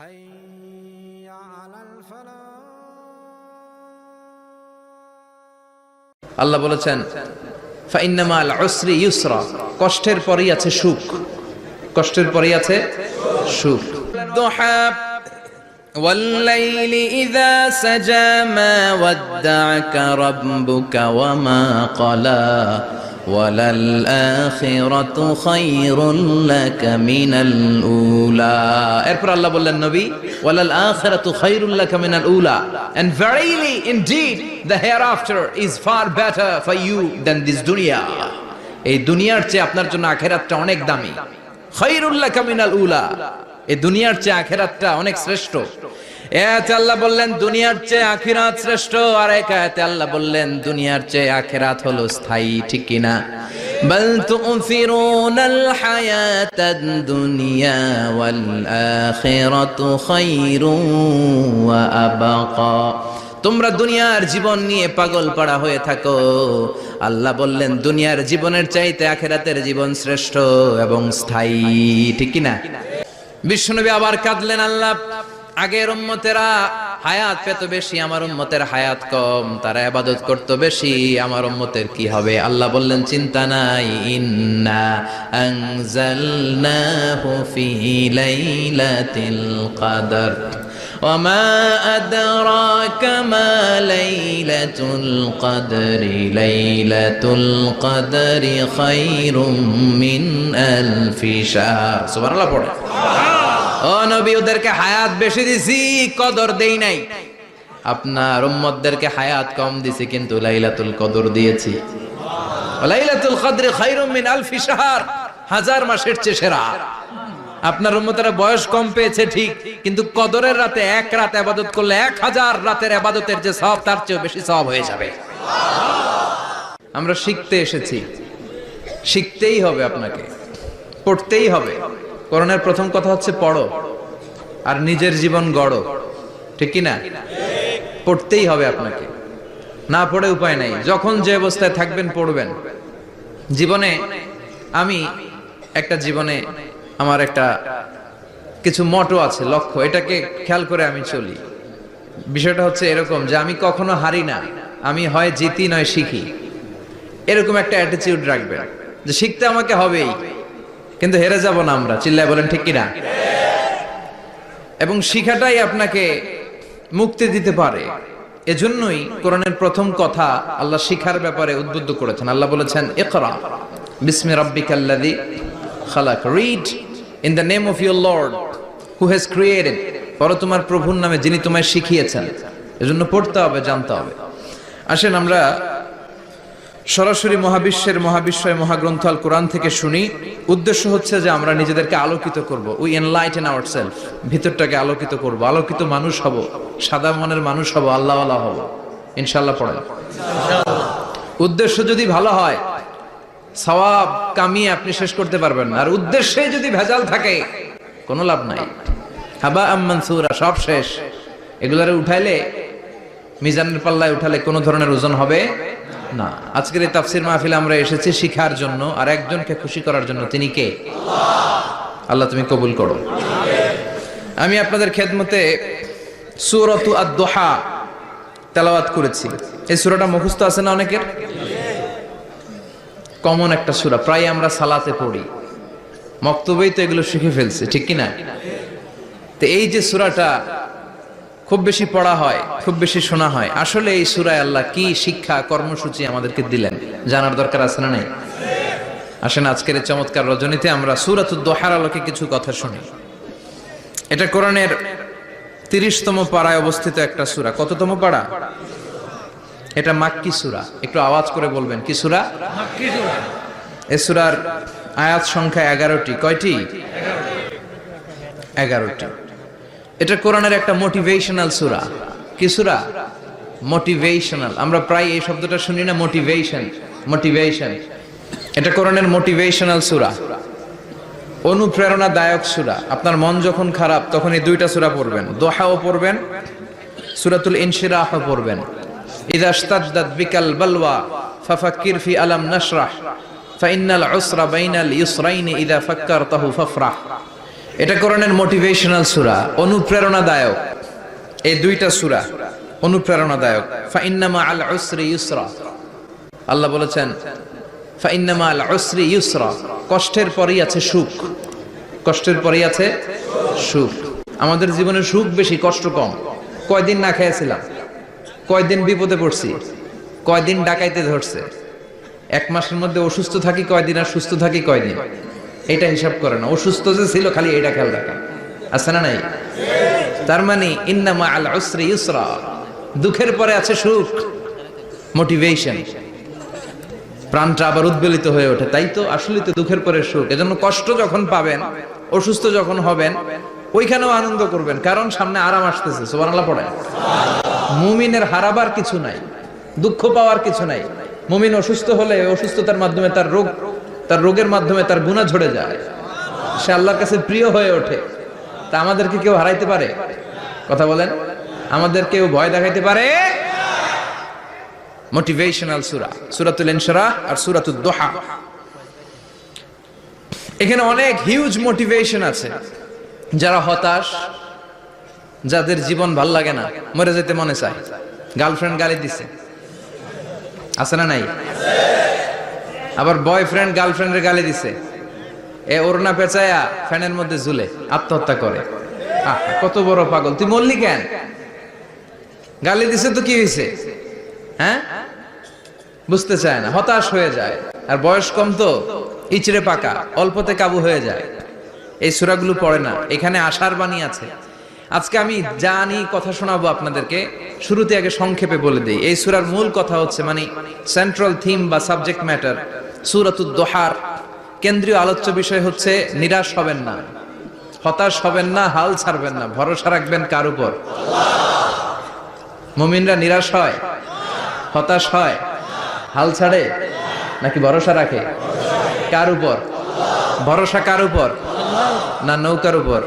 حي على الفلاح আল্লাহ বলেছেন ফাইন্নামা আল উসরি ইউসরা, কষ্টের পরেই আছে সুখ, কষ্টের পরেই আছে সুখ। দুহা والليل إذا سجى ما ودعك ربك وما قلى وللآخرة خير لك من الأولى। এরপর আল্লাহ বললেন নবী وللآخرة خير لك من الأولى, and verily indeed the hereafter is far better for you than this dunya. এই দুনিয়ার চেয়ে আপনার জন্য আখিরাতটা অনেক দামি। খায়রুল লাকা মিনাল উলা, এই দুনিয়ার চেয়ে আখিরাতটা অনেক শ্রেষ্ঠ। এতে আল্লাহ বললেন দুনিয়ার চেয়ে আখিরাত শ্রেষ্ঠ, আর এক আয়াতে আল্লাহ বললেন দুনিয়ার চেয়ে আখিরাত হলো স্থায়ী, ঠিক কি না? বাল তু'থিরুনাল হায়াতাদ দুনিয়া ওয়াল আখিরাতু খায়রুন ওয়া আবকা। তোমরা দুনিয়ার জীবন নিয়ে পাগল পাড়া হয়ে থাকো, আল্লাহ বললেন দুনিয়ার জীবনের চাইতে আখিরাতের জীবন শ্রেষ্ঠ এবং স্থায়ী, ঠিক কি না? বিশ্বনবী আবার কাঁদলেন, আল্লাহ আগের উম্মতেরা হায়াত পেত বেশি, আমার উম্মতের হায়াত কম, তারা ইবাদত করত বেশি, আমার উম্মতের কি হবে? আল্লাহ বললেন চিন্তা নাই, ইন্না আনজালনাহু ফি লাইলাতিল কদর ওয়ামা আদরাকা মা লাইলাতুল কদরি লাইলাতুল কদরি খায়রুম মিন আলফি শাহর। সুবহানাল্লাহ পড়ে। ও নবী, ওদেরকে হায়াত বেশি দিছি, কদর দেই নাই। আপনার উম্মতদেরকে হায়াত কম দিছি, কিন্তু লাইলাতুল কদর দিয়েছি। লাইলাতুল কদরি খায়রুম মিন আলফি শাহর, হাজার মাসের চেয়ে সেরা। আপনার উম্মতেরা বয়স কম পেয়েছে ঠিক, কিন্তু কদরের রাতে এক রাত ইবাদত করলে 1000 রাতের ইবাদতের যে সওয়াব তার চেয়ে বেশি সওয়াব হয়ে যাবে। আমরা শিখতে এসেছি, শিখতেই হবে, আপনাকে পড়তেই হবে। কোরআনের প্রথম কথা হচ্ছে পড়ো আর নিজের জীবন গড়ো, ঠিক কি না? পড়তেই হবে আপনাকে, না পড়ে উপায় নাই। যখন যে অবস্থায় থাকবেন পড়বেন। জীবনে আমি একটা জীবনে আমার একটা কিছু মটো আছে, লক্ষ্য, এটাকে খেয়াল করে আমি চলি। বিষয়টা হচ্ছে এরকম যে আমি কখনো হারি না, আমি হয় জিতি নয় শিখি, এরকম একটা অ্যাটিটিউড রাখবেন যে শিখতে আমাকে হবেই, কিন্তু হেরে যাব না আমরা। চিল্লায় বলেন ঠিক কিনা? এবং শিখাটাই আপনাকে মুক্তি দিতে পারে। এজন্যই কোরআনের প্রথম কথা আল্লাহ শিখার ব্যাপারে উদ্বুদ্ধ করেছেন। আল্লাহ বলেছেন ইকরা বিসমি রাব্বিকাল্লাযী খালাক, read in the name of your Lord who has created, পড়ো তোমার প্রভুর নামে যিনি তোমায় শিখিয়েছেন। এজন্য পড়তে হবে, জানতে হবে। আসেন আমরা সরাসরি মহাবিশ্বয় মহাগ্রন্থ আল কোরআন থেকে শুনি। উদ্দেশ্য হচ্ছে যে আমরা নিজেদেরকে আলোকিত করব, উই এনলাইটেন আওয়ারসেলফ, ভিতরটাকে আলোকিত করব, আলোকিত মানুষ হব, সাদা মনের মানুষ হব, আল্লাহওয়ালা হব ইনশাআল্লাহ। পড়েন। উদ্দেশ্য যদি ভালো হয় সওয়াব কামিয়ে আপনি শেষ করতে পারবেন না, আর উদ্দেশ্যে যদি ভেজাল থাকে কোনো লাভ নাই। হাবা আম্মানসুরা, সব শেষ। এগুলারে উঠাইলে, মিজানের পাল্লায় উঠালে কোনো ধরনের ওজন হবে না। আজকের এই তাফসীর মাহফিলে আমরা এসেছি শিখার জন্য আর একজনকে খুশি করার জন্য। তিনি কে? আল্লাহ তুমি কবুল করো। আমি আপনাদের খেদমতে সূরাতু আদ-দুহা তেলাওয়াত করেছি। এই সূরাটা মুখস্থ আছে না অনেকের? কমন একটা সূরা, প্রায় আমরা সালাতে পড়ি, মক্তবেই তো এগুলো শিখে ফেলছে, ঠিক কি না? তো এই যে সূরাটা খুব বেশি পড়া হয়, খুব বেশি শোনা হয়, আসলে এই সূরায় আল্লাহ কি শিক্ষা কর্মসূচি আমাদেরকে দিলেন জানার দরকার আছে না নাই? আসেন আজকের এই চমৎকার রজনীতে আমরা সূরাতুদ দুহার আলোকে কিছু কথা শুনি। এটা কোরআনের 30তম পারায় অবস্থিত একটা সূরা। কততম পারা? এটা মাক্কি সূরা। একটু আওয়াজ করে বলবেন, কি সূরা? মাক্কি সূরা। এই সূরার আয়াত সংখ্যা 11টি। কয়টি? 11টি। এটা কোরআনের একটা মোটিভেশনাল সূরা। কি সূরা? মোটিভেশনাল। আমরা প্রায় এই শব্দটা শুনি না, মোটিভেশন, মোটিভেশন। এটা কোরআনের মোটিভেশনাল সূরা, অনুপ্রেরণাদায়ক সূরা। আপনার মন যখন খারাপ তখন এই দুইটা সূরা পড়বেন, দোহাও পড়বেন, সূরাতুল ইনশিরাহও পড়বেন। ইযা ইশতাদ্দাত বিকাল বালওয়া ফাফাক্কির ফি আলাম নাশরাহ ফাইন্নাল উসরা বাইনাল ইউসরাইনি ইযা ফাক্কারতাহু ফাফরাহ। এটা কোরআনের মোটিভেশনাল সূরা, অনুপ্রেরণাদায়ক। এই দুইটা সূরা অনুপ্রেরণাদায়ক। ফাইন্না মাআল উসরি ইউসরা, আল্লাহ বলেছেন ফাইন্না মাআল উসরি ইউসরা, কষ্টের পরেই আছে সুখ, কষ্টের পরেই আছে সুখ। আমাদের জীবনে সুখ বেশি, কষ্ট কম। কয়দিন না খেয়েছিলাম, কয়দিন বিপদে পড়ছি, কয়দিন ডাকাইতে ধরছে, এক মাসের মধ্যে অসুস্থ থাকি কয়দিন আর সুস্থ থাকি কয়দিন, এটা হিসাব করে না। অসুস্থ যে ছিল খালি এটা খেয়াল রাখা, আছে না নাই? তার মানে ইন্না মাআল উসরি ইউসরা, দুঃখের পরে আছে সুখ, মোটিভেশন। প্রাণটা আবার উদ্বেলিত হয়ে ওঠে, তাই তো আসলে তো দুঃখের পরে সুখ। এজন্য কষ্ট যখন পাবেন, অসুস্থ যখন হবেন, ওইখানেও আনন্দ করবেন, কারণ সামনে আরাম আসতেছে। সুবহানাল্লাহ পড়ে। মুমিনের হারাবার কিছু নাই, দুঃখ পাওয়ার কিছু নাই। মুমিন অসুস্থ হলে অসুস্থতার মাধ্যমে তার রোগের মাধ্যমে তার গুনাহ ঝরে যায়, সে আল্লাহর কাছে প্রিয় হয়ে ওঠে। তা আমাদেরকে কেউ হারাইতে পারে? কথা বলেন, আমাদের কেউ ভয় দেখাইতে পারে? মোটিভেশনাল সূরা, সূরাতুল ইনশিরাহ আর সূরাতুদ দুহা। এখানে অনেক হিউজ মোটিভেশন আছে। যারা হতাশ, যাদের জীবন ভাল লাগে না, মরে যেতে মনে চায়, গার্লফ্রেন্ড গালি দিছে, আছে না নাই? আবার বয়ফ্রেন্ড গার্লফ্রেন্ডের গালি দিছে, এ ওড়না পেঁচায়া ফ্যানের মধ্যে ঝুলে আত্মহত্যা করে। কত বড় পাগল, তুই মরলি কেন? গালি দিছে তো কি হয়েছে? হ্যাঁ, বুঝতে চায় না, হতাশ হয়ে যায়। আর বয়স কম তো ইচড়ে পাকা, অল্পতে কাবু হয়ে যায়। এই সূরাগুলো পড়ে না, এখানে আশার বাণী আছে। আজকে আমি জানি কথা শোনাবো আপনাদেরকে, শুরুতে আগে সংক্ষেপে বলে দেই। এই সূরার মূল কথা হচ্ছে, মানে সেন্ট্রাল থিম বা সাবজেক্ট ম্যাটার সূরাতুদ দুহার কেন্দ্রীয় আলোচ্য বিষয় হচ্ছে নিরাশ হবেন না, হতাশ হবেন না, হাল ছাড়বেন না, ভরসা রাখবেন কার উপর? মুমিনরা নিরাশ হয়, হতাশ হয়, হাল ছাড়ে নাকি ভরসা রাখে? কার উপর ভরসা? কার উপর? না নৌকার উপর?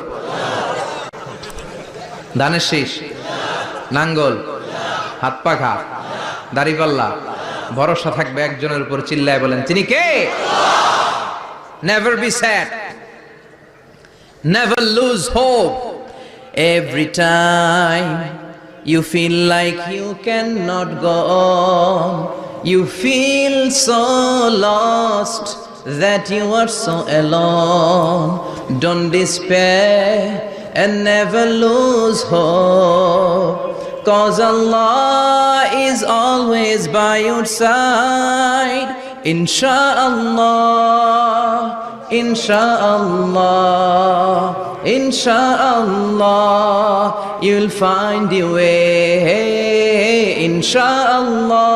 ধানের শীষ, নাঙ্গল, হাত পাখা, দাড়িপাল্লা, ভরসা থাকবে একজনের উপর। চিল্লায় বলেন, তিনি কে? Never be sad, never lose hope. Every time you feel like you cannot go on, you feel so lost that you are so alone. Don't despair and never lose hope, 'cause Allah is always by your side. Insha'Allah, Insha'Allah, Insha'Allah, you'll find your way. Insha'Allah,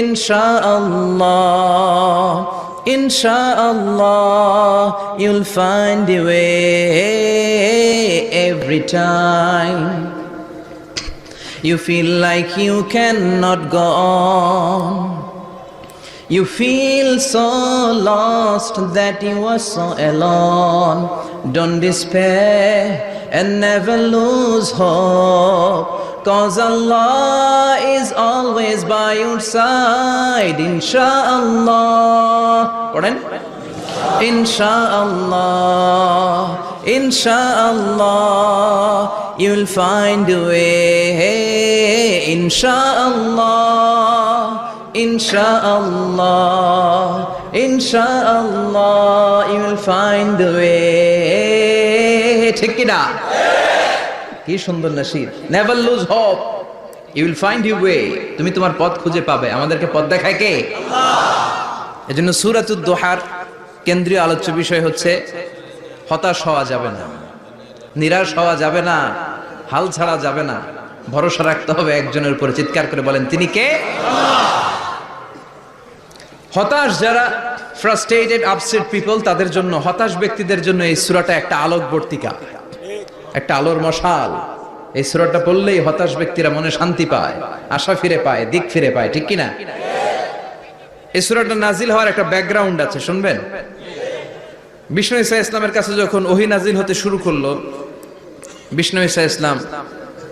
Insha'Allah, Insha'Allah, you'll find your way. Every time you feel like you cannot go on, you feel so lost that you are so alone. Don't despair and never lose hope, 'cause Allah is always by your side. Insha'Allah, Insha'Allah, Insha'Allah, you'll find a way. Insha'Allah, Insha'Allah, Insha'Allah, you'll find a way. ঠিক কি না? কি সুন্দর নসিব। Never lose hope, you will find your way. তুমি তোমার পথ খুঁজে পাবে। আমাদেরকে পথ দেখায় কে? আল্লাহ। এজন্য সূরাতুদ দুহার কেন্দ্রীয় আলোচ্য বিষয় হচ্ছে হতাশ হওয়া যাবে না, নিরাশ হওয়া যাবে না, হাল ছাড়া যাবে না, ভরসা রাখতে হবে একজনের উপর। চিৎকার করে বলেন, তিনি কে? হতাশ যারা, ফ্রাস্ট্রেটেড, আপসেট পিপল, তাদের জন্য, হতাশ ব্যক্তিদের জন্য এই সূরাটা একটা আলোকবর্তিকা, একটা আলোর মশাল। এই সূরাটা পড়লেই হতাশ ব্যক্তিরা মনে শান্তি পায়, আশা ফিরে পায়, দিক ফিরে পায়, ঠিক কি না? এই সূরাটা নাজিল হওয়ার একটা ব্যাকগ্রাউন্ড আছে, শুনবেন। বিষ্ণু ঈসা ইসলামের কাছে যখন ওহী নাজিল হতে শুরু করলো, বিষ্ণু ঈসা ইসলাম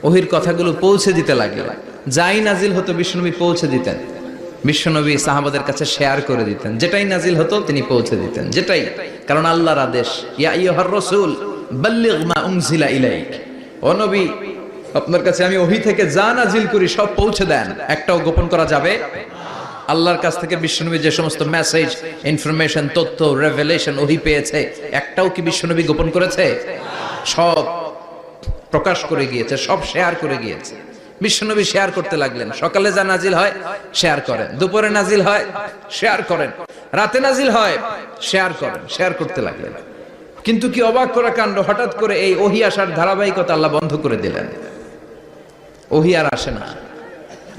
ওহীর কথাগুলো পৌঁছে দিতে লাগলেন। যাই নাজিল হতো বিষ্ণুনবী পৌঁছে দিতেন। বিশ্বনবী সাহাবাদের কাছে শেয়ার করে দিতেন, যেটাই নাজিল হতো তিনি পৌঁছে দিতেন, যেটাই, কারণ আল্লাহর আদেশ, ইয়া আইয়ুহার রাসূল বাল্লিগ মা উনজিলা ইলাইক, ও নবী আপনার কাছে আমি ওহী থেকে যা নাজিল করি সব পৌঁছে দেন, একটাও গোপন করা যাবে। আল্লাহর কাছ থেকে বিশ্বনবী যে সমস্ত মেসেজ, ইনফরমেশন, তথ্য, রেভেলেশন ওহী পেয়েছে, একটাও কি বিশ্বনবী গোপন করেছে? সব প্রকাশ করে গিয়েছে, সব শেয়ার করে গিয়েছে। বিশ্বনবী শেয়ার করতে লাগলেন, সকালে যা নাজিল হয় শেয়ার করেন, দুপুরে নাজিল হয় শেয়ার করেন, রাতে নাজিল হয় শেয়ার করেন, শেয়ার করতে লাগলেন। কিন্তু কি অবাক করা কাণ্ড, হঠাৎ করে এই ওহী আসার ধারাবাহিকতা আল্লাহ বন্ধ করে দিলেন। ওহী আর আসে না,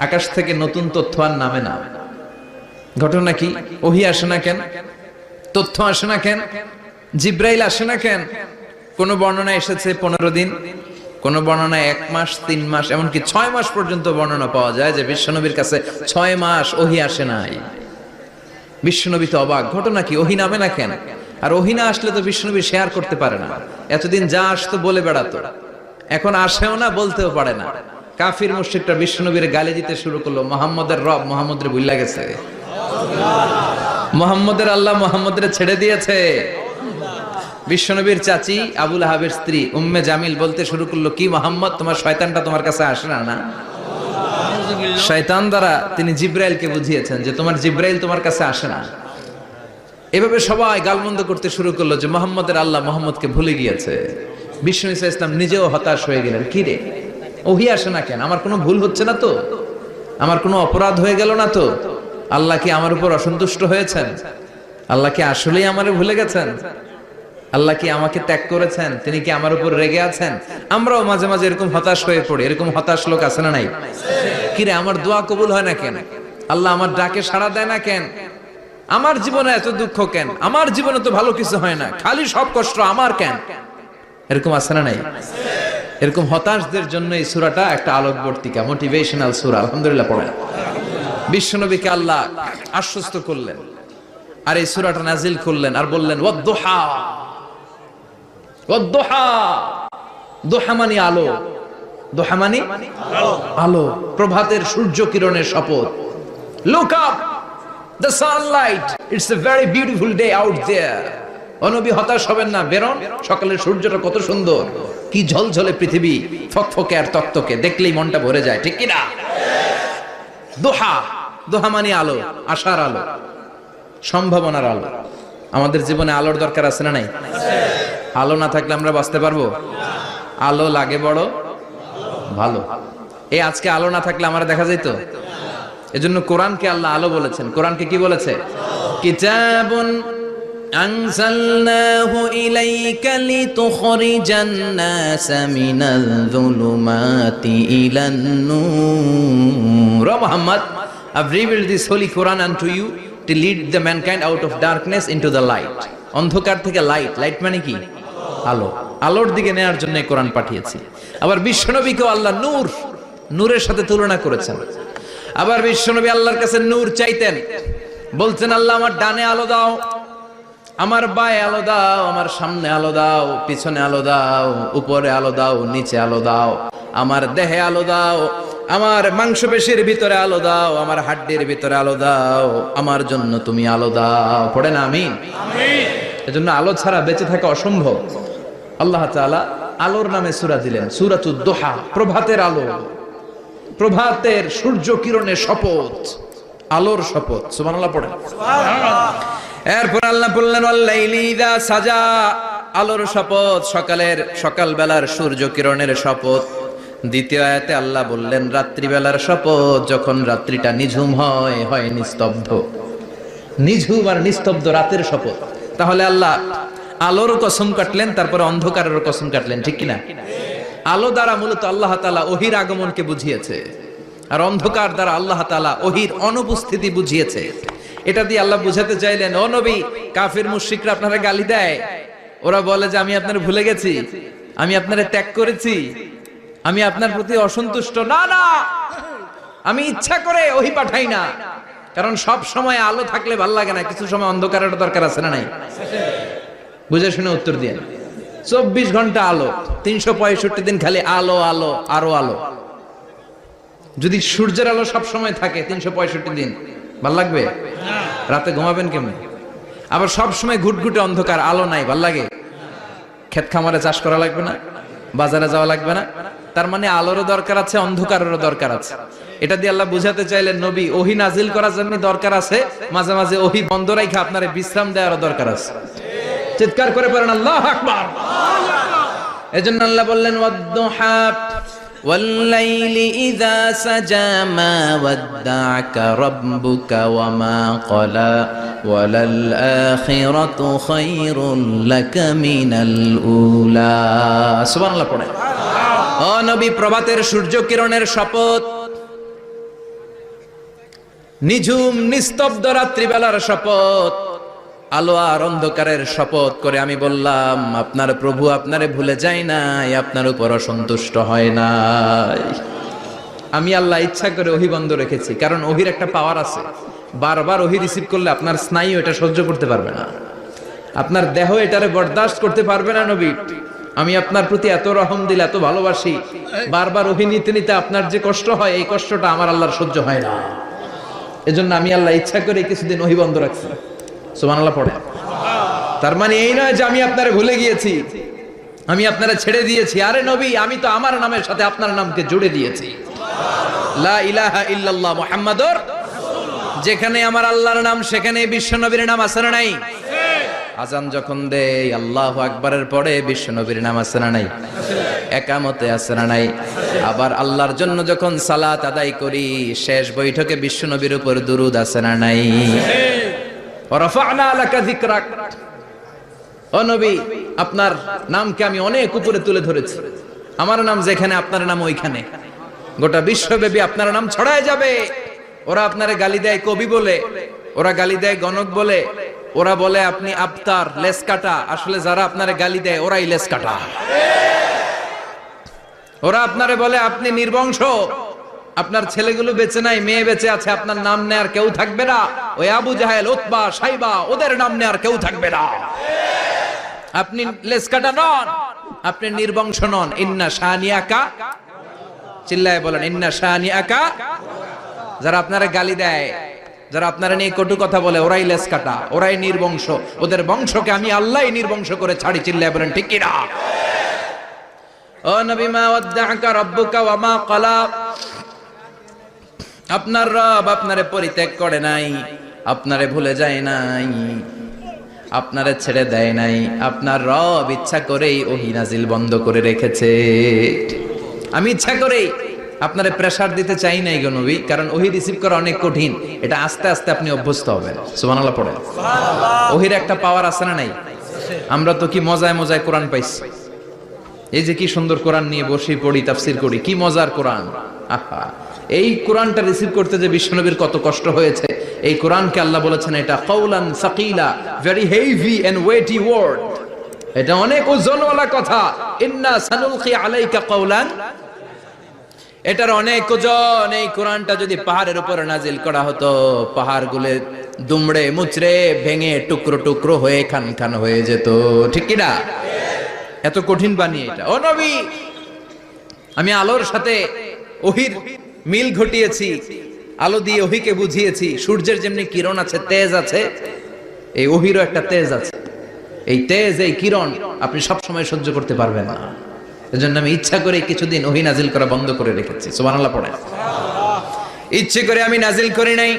আকাশ থেকে নতুন তথ্য আর নামে না। ঘটনা কি? ওহী আসে না কেন? তথ্য আসে না কেন? জিব্রাইল আসে না কেন? কোন বর্ণনা এসেছে 15 দিন, কোন বর্ণনায় 1 মাস, 3 মাস, এমনকি 6 মাস পর্যন্ত বর্ণনা পাওয়া যায় যে বিশ্বনবীর কাছে 6 মাস ওহী আসে নাই। বিশ্বনবী তো অবাক, ঘটনা কি? ওহী নামে না কেন? আর ওহী না আসলে তো বিশ্বনবী শেয়ার করতে পারে না। এতদিন যা আসতো বলে বেড়াতো, এখন আসেও না, বলতেও পারে না। কাফির মুশরিকরা বিশ্বনবীর গালি দিতে শুরু করলো, মুহাম্মদের রব মুহাম্মদের ভুইলা গেছে, মুহাম্মদের আল্লাহ মুহাম্মদের ছেড়ে দিয়েছে। বিশ্বনবীর চাচি আবু লাহাবের স্ত্রী উম্মে জামিল বলতে শুরু করলো, কি মুহাম্মদ, তোমার শয়তানটা তোমার কাছে আসে না? না, শয়তান দ্বারা তিনি জিব্রাইলকে বুঝিয়েছেন যে তোমার জিব্রাইল তোমার কাছে আসে না। এভাবে সবাই গালমন্দ করতে শুরু করলো যে মুহাম্মদের আল্লাহ মুহাম্মদকে ভুলে গিয়েছে। বিষ্ণু ঈসা ইসলাম নিজেও হতাশ হয়ে গেলেন, কি রে ওহী আসে না কেন? আমার কোনো ভুল হচ্ছে না তো? আমার কোনো অপরাধ হয়ে গেল না তো? আল্লাহ কি আমার উপর অসন্তুষ্ট হয়েছেন? আল্লাহ কি আসলেই আমারে ভুলে গেছেন? আল্লাহ কি আমাকে ত্যাগ করেছেন? তিনি কি আমার উপর রেগে আছেন? আমরাও মাঝে মাঝে এরকম হতাশ হয়ে পড়ি। এরকম হতাশ লোক আছে না নাই? কিরে আমার দোয়া কবুল হয় না কেন? আল্লাহ আমার ডাকে সাড়া দেয় না কেন? আমার জীবনে এত দুঃখ কেন? আমার জীবনে তো ভালো কিছু হয় না, খালি সব কষ্ট আমার কেন? এরকম আছে না নাই? এরকম হতাশদের জন্য এই সূরাটা একটা আলোকবর্তিকা, মোটিভেশনাল সূরা। আলহামদুলিল্লাহ পড়েন। বিশ্বনবীকে আল্লাহ আশ্বস্ত করলেন আর এই সূরাটা নাজিল করলেন আর বললেন, ওয়াদ-দুহা, ওয়াদ-দুহা, দুহা মানে আলো, দুহা মানে আলো, প্রভাতের সূর্য কিরণের শপথ। Look up, the sunlight, it's a very beautiful day out there. ও নবী হতাশ হবেন না, বেরোন, সকালের সূর্যটা কত সুন্দর, কি ঝলঝলে পৃথিবী, ফকফকে আর তকতকে, দেখলেই মনটা ভরে যায়, ঠিক কি না? দোহা, দোহা মানে আলো, আশার আলো, সম্ভাবনার আলো। আমাদের জীবনে আলোর দরকার আছে না নাই? আলো না থাকলে আমরা বাঁচতে পারবো? আলো লাগে বড় ভালো। এই আজকে আলো না থাকলে আমরা দেখা যেত। এজন্য কোরআনকে আল্লাহ আলো বলেছেন। কোরআনকে কি বলেছে? কিতাবুন আনজালনাহু ইলাইকা লিতুখরিজান নাসা মিনাল যুলুমাতি ইলান নূর। ও Muhammad, I've revealed this holy Quran unto you to lead the mankind out of darkness into the light. অন্ধকার থেকে লাইট, লাইট মানে কি? আলো, আলোর দিকে নেয়ার জন্য কোরআন পাঠিয়েছি। আবার বিশ্বনবীকেও আল্লাহ নূর, নূরের সাথে তুলনা করেছেন। আবার বিশ্বনবী আল্লাহর কাছে নূর চাইতেন, বলতেন, আল্লাহ আমার ডানে আলো দাও, আমার বায়ে আলো দাও, আমার সামনে আলো দাও, পিছনে আলো দাও, উপরে আলো দাও, নিচে আলো দাও, আমার দেহে আলো দাও, আমার মাংসপেশির ভিতরে আলো দাও, আমার হাড্ডির ভিতরে আলো দাও, আমার জন্য তুমি আলো দাও। পড়েন আমিন। এজন্য আলো ছাড়া বেঁচে থাকা অসম্ভব। আল্লাহ তাআলা আলোর নামে সূরা দিলেন, সূরাতুদ দুহা, প্রভাতের আলো, প্রভাতের সূর্য কিরণের শপথ, আলোর শপথ। সুবহানাল্লাহ পড়েন। এরপর আল্লাহ বললেন, ওয়াল-লাইলি ইযা সাজা, আলোর শপথ, সকালের, সকালবেলার সূর্য কিরণের শপথ। দ্বিতীয় আয়াতে আল্লাহ বললেন, রাত্রিবেলার শপথ, যখন রাত্রিটা নিঝুম হয়, হয় নিস্তব্ধ, নিঝুম আর নিস্তব্ধ রাতের শপথ। তাহলে আল্লাহ আলোর কসম কাটলেন, তারপরে অন্ধকারের কসম কাটলেন, ঠিক কিনা? আলো দ্বারা মূলত আল্লাহ তাআলা ওহীর আগমনকে বুঝিয়েছে, আর অন্ধকার দ্বারা আল্লাহ তাআলা ওহীর অনুপস্থিতি বুঝিয়েছে। এটা দিয়ে আল্লাহ বুঝাতে চাইলেন, ও নবী, কাফির মুশরিকরা আপনারা গালি দেয়, ওরা বলে যে আমি আপনার ভুলে গেছি, আমি আপনারে ত্যাগ করেছি, আমি আপনার প্রতি অসন্তুষ্ট। না না, আমি ইচ্ছা করে ওহী পাঠাই না, কারণ সব সময় আলো থাকলে ভাল লাগে না, কিছু সময় অন্ধকারের দরকার আছে না নাই? বুঝে শুনে উত্তর দিয়ে। 24 ঘন্টা আলো, 365 দিন খালি আলো, আলো, আরো আলো। যদি সূর্যের আলো সব সময় থাকে 365 দিন, ভাল লাগবে? রাতে ঘুমাবেন কেমনে? আবার সব সময় ঘুটঘুটে অন্ধকার, আলো নাই, ভাল লাগে? ক্ষেত খামারে চাষ করা লাগবে না? বাজারে যাওয়া লাগবে না? তার মানে আলোরও দরকার আছে, অন্ধকারেরও দরকার আছে। এটা দিয়ে আল্লাহ বুঝাতে চাইলেন নবী ওহী নাজিল করার জন্য দরকার আছে, মাঝে মাঝে ওহী বন্ধ রাখা আপনার বিশ্রাম দেওয়ারও দরকার আছে। চিৎকার করে পড়েন আল্লাহু আকবার। এজন্য আল্লাহ বললেন ওয়াদ-দুহা ওয়াল-লাইলি ইযা সাজা মা ওয়াদ্দা'আকা রাব্বুকা ওয়া মা ক্বালা ওয়ালাল আখিরাতু খায়রুল লাকা মিনাল উলা। সুবহানাল্লাহ পড়ে। ও নবী, প্রভাতের সূর্য কিরণের শপথ, নিঝুম নিস্তব্ধ রাত্রিবেলার শপথ, আলো আর অন্ধকারের শপথ করে আমি বললাম আপনার প্রভু আপনারে ভুলে যায় নাই, আপনার উপর অসন্তুষ্ট হয় নাই। আমি আল্লাহ ইচ্ছা করে ওহী বন্ধ রেখেছি, কারণ ওহীর একটা পাওয়ার আছে। বারবার ওহী রিসিভ করলে আপনার স্নায়ু এটা সহ্য করতে পারবে না, আপনার দেহ এটারে বরদাস্ত করতে পারবে না। নবী, আমি আপনার প্রতি এত রহম দিল, এত ভালোবাসি, বারবার ওহী নিতে নিতে আপনার যে কষ্ট হয়, এই কষ্টটা আমার আল্লাহর সহ্য হয় না। এজন্য আমি আল্লাহ ইচ্ছা করে কিছুদিন ওহী বন্ধ রাখছি। সুবহানাল্লাহ পড়ে। তার মানে এই নয় যে আমি আপনারে ভুলে গিয়েছি, আমি আপনারে ছেড়ে দিয়েছি। আরে নবী, আমি তো আমার নামের সাথে আপনার নামকে জুড়ে দিয়েছি। লা ইলাহা ইল্লাল্লাহ মুহাম্মাদুর রাসূলুল্লাহ। যেখানে আমার আল্লাহর নাম সেখানে বিশ্ব নবীর নাম আছে না নাই? আজান যখন দেই আল্লাহু আকবারের পরে বিশ্ব নবীর নাম আছে না নাই? একামতে আছে না নাই? আবার আল্লাহর জন্য যখন সালাত আদায় করি শেষ বৈঠকে বিশ্ব নবীর উপর দুরূদ আছে না নাই? রাফা'না লাকা যিকরাক। ও নবী, আপনার নামকে আমি অনেক উপরে তুলে ধরেছি। আমার নাম যেখানে আপনার নাম ওইখানে, গোটা বিশ্বব্যাপী আপনার নাম ছড়ায় যাবে। ওরা আপনারে গালি দেয় কবি বলে, ওরা গালি দেয় গণক বলে, ওরা বলে আপনি আবতার, লেস কাটা। আসলে যারা আপনারে গালি দেয় ওরাই লেস কাটা। ওরা আপনারে বলে আপনি নির্বংশ, আপনার ছেলেগুলো বেঁচে নাই, মেয়ে বেঁচে আছে, আপনার নাম নেয়ার কেউ থাকবে না। ওই আবু জাহেল, উতবা, সাইবা, ওদের নাম নেয়ার কেউ থাকবে না। আপনি লেস কাটা নন, আপনি নির্বংশ নন। ইন্না শানিয়াকা, চিল্লায় বলেন ইন্না শানিয়াকা। যারা আপনারে গালি দেয়, যারা আপনারা নিয়ে কটু কথা বলে, ওরাই লেস কাটা, ওরাই নির্বংশ। ওদের বংশকে আমি আল্লাহই নির্বংশ করে ছাড়ি। চিল্লায় বলেন ঠিক কি না? ও নবী, মা ওয়াদ্দা'আকা রাব্বুকা ওয়া মা ক্বালা। আপনার রব আপনারে পরিত্যাগ করে নাই, আপনারে ভুলে যায় নাই, আপনারে ছেড়ে দেয় নাই। আপনার রব ইচ্ছা করেই ওহী নাজিল বন্ধ করে রেখেছে। আমি ইচ্ছা করেই আপনারে প্রেসার দিতে চাই নাই গো নবী, কারণ ওহী রিসিভ করা অনেক কঠিন। এটা আস্তে আস্তে আপনি অভ্যস্ত হবেন। সুবহানাল্লাহ পড়েন। ওহীর একটা পাওয়ার আছে না নাই? আমরা তো কি মজায় মজায় কোরআন পাইছি। এই যে কি সুন্দর কোরআন নিয়ে বসে পড়ি, তাফসীর করি, কি মজার কোরআন। আহা, এই কোরআনটা রিসিভ করতে যে বিশ্বনবীর কত কষ্ট হয়েছে। এই কোরআনকে আল্লাহ বলেছেন এটা কাওলান সাকিলা, very heavy and weighty word. এটা অনেক ওজনওয়ালা কথা। ইন্না সানুলকি আলাইকা কাওলান, এটার অনেক ওজন। এই কোরআনটা যদি পাহাড়ের উপর নাজিল করা হতো, পাহাড়গুলো দুমড়ে মুচড়ে ভেঙে টুকরো টুকরো হয়ে খান খান হয়ে যেত। ঠিক কি না? এত কঠিন বানিয়ে এটা। ও নবী, আমি আলোর সাথে ওহীর মিল ঘটিয়েছি, আলো দিয়ে ওহীকে বুঝিয়েছি। সূর্যের যেমনি কিরণ আছে, তেজ আছে, এই ওহীরও একটা তেজ আছে। এই তেজ, এই কিরণ আপনি সব সময় সহ্য করতে পারবেন না। এজন্য আমি ইচ্ছা করে কিছুদিন ওহী নাজিল করা বন্ধ করে রেখেছি। সুবহানাল্লাহ পড়েন। ইচ্ছে করে আমি নাজিল করি নাই।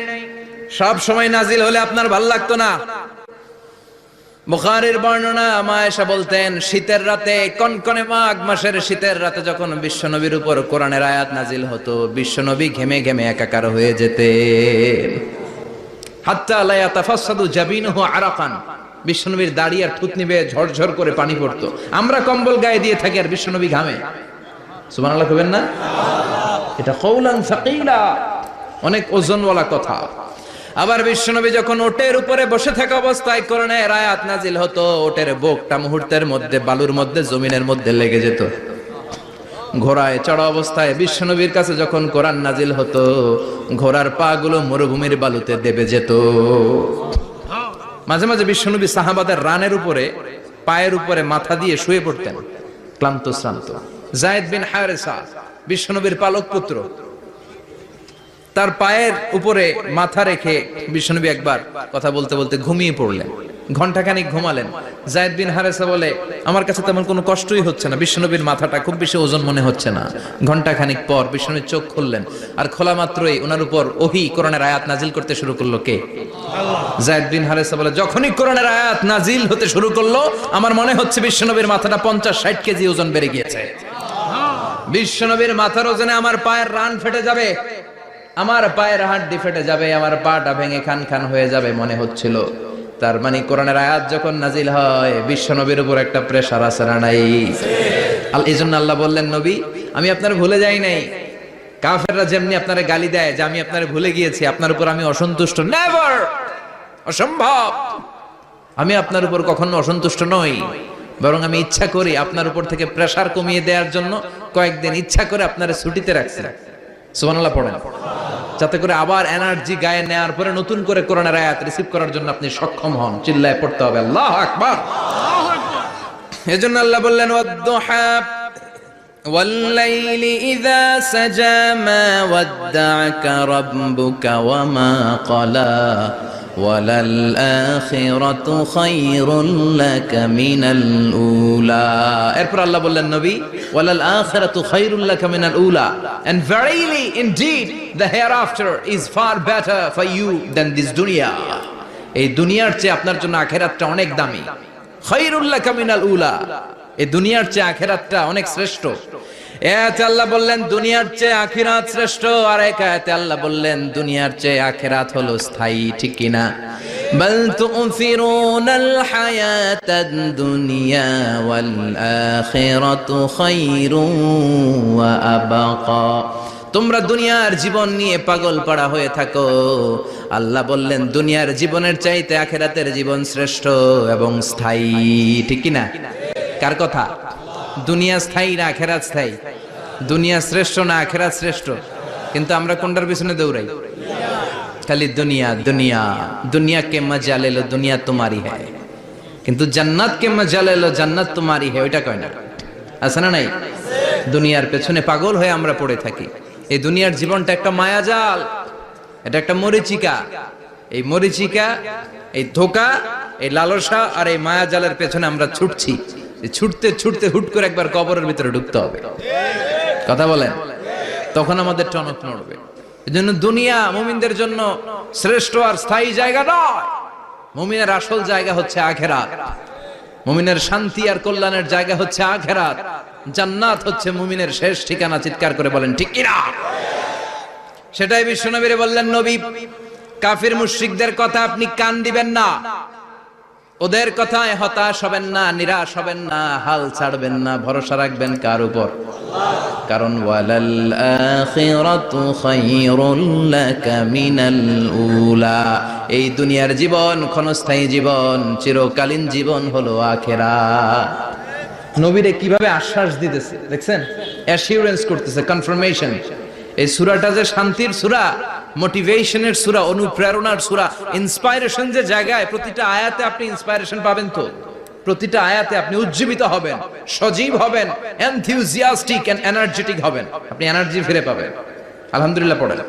সব সময় নাজিল হলে আপনার ভালো লাগতো না। বুখারীর বর্ণনা, মা আয়েশা বলতেন শীতের রাতে, কনকনে মাঘ মাসের শীতের রাতে যখন বিশ্বনবীর উপর কোরআনের আয়াত নাজিল হতো, বিশ্বনবী ঘেমে ঘেমে একাকার হয়ে যেতেন। হাত্তা লা ইয়াতাফাসসাদু জাবিনুহু আরাকান, বিশ্বনবীর দাড়ি আর থুতনি বেয়ে ঝরঝর করে পানি পড়তো। আমরা কম্বল গায়ে দিয়ে থাকি আর বিশ্বনবী ঘামে। সুবহানাল্লাহ কইবেন না? এটা কাওলান সাকিলা, অনেক ওজনওয়ালা কথা। আবার বিশ্বনবী যখন ওটের উপরে বসে থাকা অবস্থায় কোরআনের আয়াত নাজিল হতো, ওটের বুকটা মুহূর্তের মধ্যে বালুর মধ্যে, জমিনের মধ্যে লেগে যেত। ঘোড়ায় চড়া অবস্থায় বিশ্বনবীর কাছে যখন কোরআন নাজিল হতো, ঘোড়ার পা গুলো মরুভূমির বালুতে দেবে যেত। মাঝে মাঝে বিশ্বনবী সাহাবাদের রানের উপরে, পায়ের উপরে মাথা দিয়ে শুয়ে পড়তেন, ক্লান্ত শ্রান্ত। যায়েদ বিন হারেসা, বিশ্বনবীর পালক পুত্র, তার পায়ের উপরে মাথা রেখে বিশ্বনবী একবার কথা বলতে বলতে ঘুমিয়ে পড়লেন। ঘন্টাখানিক ঘুমালেন। যায়েদ বিন হারেসা বলে, আমার কাছে তেমন কোনো কষ্টই হচ্ছে না, বিশ্বনবীর মাথাটা খুব বেশি ওজন মনে হচ্ছে না। ঘন্টাখানিক পর বিশ্বনবী চোখ খুললেন, আর খোলা মাত্রই ওনার উপর ওহী কোরআনের আয়াত নাজিল করতে শুরু করলো। কে? যায়েদ বিন হারেসা বলে, যখনই কোরআনের আয়াত নাজিল হতে শুরু করলো আমার মনে হচ্ছে বিশ্বনবীর মাথাটা 50-60 কেজি ওজন বেড়ে গিয়েছে। বিশ্বনবীর মাথার ওজনে আমার পায়ের রান ফেটে যাবে, আমার পায়ের হাড্ডি ফেটে যাবে, আমার পাটা ভেঙে খান খান হয়ে যাবে মনে হচ্ছিল। তার মানে কোরআনের আয়াত যখন নাজিল হয় বিশ্বনবীর উপর একটা প্রেসার আছে না নাই? এই জন্য আল্লাহ বললেন, নবী আমি আপনার ভুলে যাই নাই। কাফেররা যেমনি আপনারে গালি দেয় যে আমি আপনারে ভুলে গিয়েছি, আপনার উপর আমি অসন্তুষ্ট, নেভার, অসম্ভব। আমি আপনার উপর কখনো অসন্তুষ্ট নই, বরং আমি ইচ্ছা করি আপনার উপর থেকে প্রেসার কমিয়ে দেওয়ার জন্য কয়েকদিন ইচ্ছা করে আপনারে ছুটিতে রাখছি। সুবহানাল্লাহ পড়েন, যাতে করে আবার এনার্জি গায়ে নেওয়ার পরে নতুন করে কোরআনের আয়াত রিসিভ করার জন্য আপনি সক্ষম হন। চিল্লায় পড়তে হবে আল্লাহু আকবার। এজন্য আল্লাহ বললেন, ওয়াদ-দুহা ওয়াল-লাইলি ইযা সাজা মা ওয়াদ্দা'আকা রাব্বুকা ওয়া মা ক্বালা ওয়ালাল আখিরাতু খায়রুল লাকা মিনাল উলা। এরপর আল্লাহ বললেন, নবী ওয়ালাল আখিরাতু খায়রুল লাকা মিনাল উলা, and verily indeed the hereafter is far better for you than this dunya. এই দুনিয়ার চেয়ে আপনার জন্য আখিরাতটা অনেক দামি। খায়রুল লাকা মিনাল উলা, এই দুনিয়ার চেয়ে আখিরাতটা অনেক শ্রেষ্ঠ। এতে আল্লাহ বললেন দুনিয়ার চেয়ে আখিরাত শ্রেষ্ঠ, আর এক আয়াতে আল্লাহ বললেন দুনিয়ার চেয়ে আখিরাত হলো স্থায়ী। ঠিক কি না? বাল তু'থিরুনাল হায়াতাদ দুনিয়া ওয়াল আখিরাতু খায়রুন ওয়া আবকা। তোমরা দুনিয়ার জীবন নিয়ে পাগল পাড়া হয়ে থাকো, আল্লাহ বললেন দুনিয়ার জীবনের চাইতে আখিরাতের জীবন শ্রেষ্ঠ এবং স্থায়ী। ঠিক কি না? কার কথা? দুনিয়া স্থায়ী না আখিরাত স্থায়ী? দুনিয়া শ্রেষ্ঠ না আখিরাত শ্রেষ্ঠ? কিন্তু আমরা কোনটার পিছনে দৌড়াই? খালি দুনিয়া দুনিয়া। দুনিয়া কে মজা লে লো, দুনিয়া তোমারি হ্যায়, কিন্তু জান্নাত কে মজা লে লো, জান্নাত তোমারি হ্যায়, ওইটা কয় না? আছে না নাই? দুনিয়ার পেছনে পাগল হয়ে আমরা পড়ে থাকি। এই দুনিয়ার জীবনটা একটা মায়াজাল, এটা একটা মরিচিকা। এই মরিচিকা, এই ধোঁকা, এই লালসা আর এই মায়াজালের পেছনে আমরা ছুটছি। ছুটতে ছুটতে হুট করে একবার কবরের ভিতরে ঢুকতে হবে। কথা বলেন, তখন আমাদের টনক নড়বে। এজন্য দুনিয়া মুমিনদের জন্য শ্রেষ্ঠ আর স্থায়ী জায়গা নয়। মুমিনের আসল জায়গা হচ্ছে আখিরাত। মুমিনের শান্তি আর কল্যাণের জায়গা হচ্ছে আখিরাত। জান্নাত হচ্ছে মুমিনের শেষ ঠিকানা। চিৎকার করে বলেন ঠিক কি না? সেটাই বিশ্বনবীরে বললেন, নবী কাফির মুশরিকদের কথা আপনি কান দিবেন না, ওদের কথায় হতাশ হবেন না, নিরাশ হবেন না, হাল ছাড়বেন না, ভরসা রাখবেন কার উপর? কারণ ওয়ালাল আখিরাতু খায়রুল লাকা মিনাল উলা, এই দুনিয়ার জীবন ক্ষণস্থায়ী জীবন, চিরকালীন জীবন হলো আখিরাত। নবীরে কিভাবে আশ্বাস দিতেছে দেখছেন? অ্যাসিউরেন্স করতেছে, কনফার্মেশন। এই সূরাটা যে শান্তির সূরা, মোটিভেশনের সূরা, অনুপ্রেরণার সূরা, ইন্সপাইরেশন যে জায়গায়, প্রতিটা আয়াতে আপনি ইন্সপাইরেশন পাবেন। তো প্রতিটা আয়াতে আপনি উজ্জীবিত হবেন, সজীব হবেন, এনথিউজিয়াস্টিক এন্ড এনার্জেটিক হবেন, আপনি এনার্জি ফিরে পাবেন। আলহামদুলিল্লাহ পড়েন।